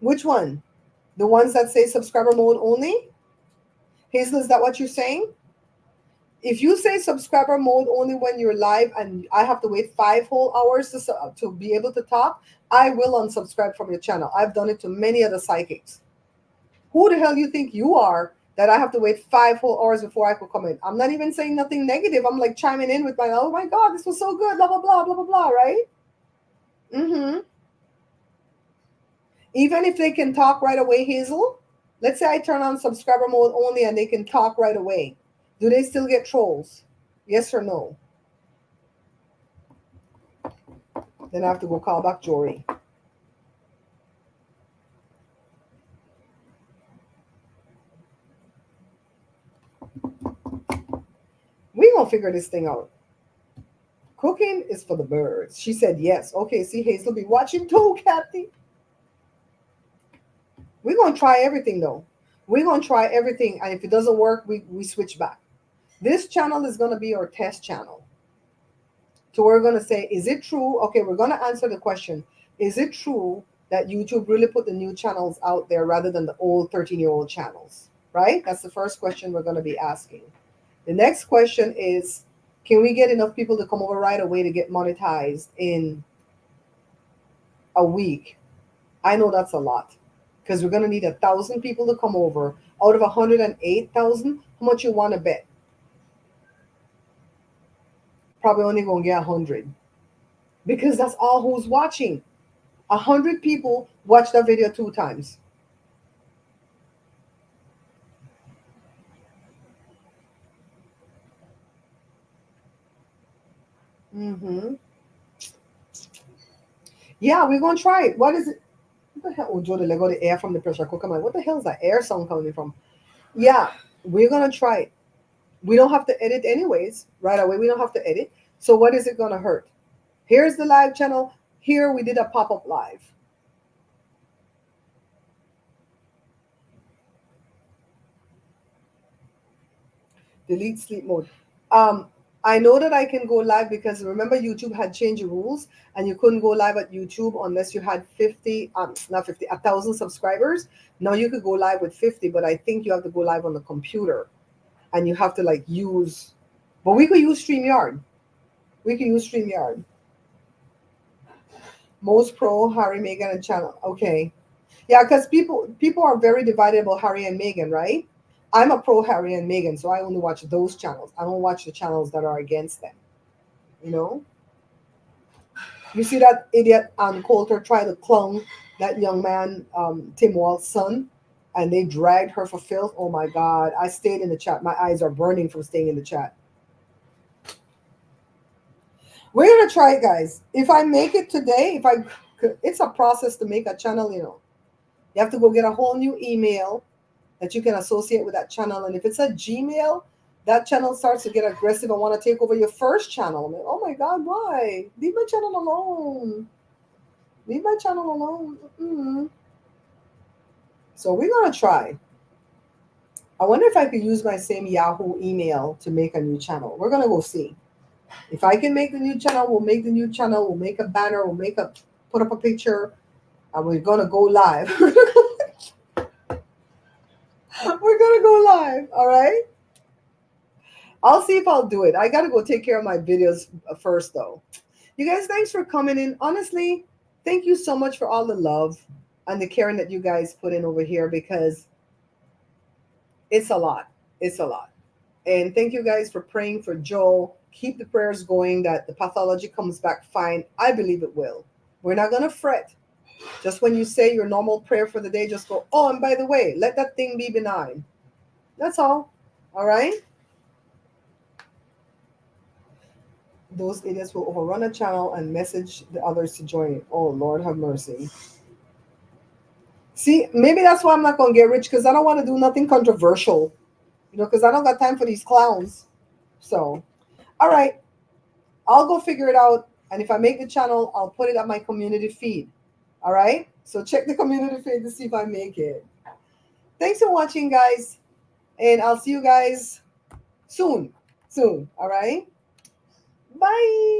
Which one? The ones that say subscriber mode only? Hazel, is that what you're saying? If you say subscriber mode only when you're live and I have to wait 5 whole hours to be able to talk, I will unsubscribe from your channel. I've done it to many other psychics. Who the hell you think you are that I have to wait 5 whole hours before I could comment? I'm not even saying nothing negative. I'm like chiming in with oh my God, this was so good, blah, blah, blah, blah, blah, blah, right? Mm-hmm. Even if they can talk right away, Hazel, let's say I turn on subscriber mode only and they can talk right away. Do they still get trolls? Yes or no? Then I have to go call back Jory. We gonna figure this thing out. Cooking is for the birds. She said yes. Okay, see, Hazel be watching too, Kathy. We're gonna try everything though. We're gonna try everything, and if it doesn't work, we switch back. This channel is gonna be our test channel. So we're gonna say, is it true? Okay, we're gonna answer the question. Is it true that YouTube really put the new channels out there rather than the old 13-year-old channels? Right? That's the first question we're gonna be asking. The next question is, can we get enough people to come over right away to get monetized in a week? I know that's a lot because we're going to need 1,000 people to come over. Out of 108,000, how much you want to bet? Probably only going to get 100 because that's all who's watching. 100 people watch that video 2 times. Mm-hmm. Yeah, we're going to try it. What is it? What the hell? Oh, Joe, they got the air from the pressure cooker. Man, what the hell is that air sound coming from? Yeah, we're going to try it. We don't have to edit anyways. Right away, we don't have to edit. So what is it going to hurt? Here's the live channel. Here we did a pop-up live. Delete sleep mode. I know that I can go live because remember YouTube had changed the rules and you couldn't go live at YouTube unless you had 50, not 50, 1,000 subscribers. Now you could go live with 50, but I think you have to go live on the computer and you have to like use, but we could use StreamYard. We can use StreamYard. Most pro Harry, Meghan, and channel. Okay. Yeah, because people are very divided about Harry and Meghan, right? I'm a pro Harry and Meghan, so I only watch those channels. I don't watch the channels that are against them. You know? You see that idiot Coulter try to clone that young man, Tim Walt's son, and they dragged her for filth. Oh my God. I stayed in the chat. My eyes are burning from staying in the chat. We're gonna try it, guys. If I make it today, it's a process to make a channel, you know. You have to go get a whole new email that you can associate with that channel. And if it's a Gmail, that channel starts to get aggressive and want to take over your first channel. I'm like, oh my God, why? Leave my channel alone. Leave my channel alone. Mm-mm. So we're gonna try. I wonder if I could use my same Yahoo email to make a new channel. We're gonna go see. If I can make the new channel, we'll make the new channel. We'll make a banner. Put up a picture, and we're gonna go live. We're gonna go live. All right. I'll see if I'll do it. I gotta go take care of my videos first, though. You guys, thanks for coming in. Honestly, thank you so much for all the love and the caring that you guys put in over here because it's a lot. It's a lot. And thank you guys for praying for Joe. Keep the prayers going that the pathology comes back fine. I believe it will. We're not going to fret. Just when you say your normal prayer for the day, just go, oh, and by the way, let that thing be benign. That's all. All right? Those idiots will overrun a channel and message the others to join it. Oh, Lord have mercy. See, maybe that's why I'm not going to get rich because I don't want to do nothing controversial. You know, because I don't got time for these clowns. So, all right. I'll go figure it out. And if I make the channel, I'll put it on my community feed. All right? So check the community feed to see if I make it. Thanks for watching, guys. And I'll see you guys soon. Soon. All right? Bye.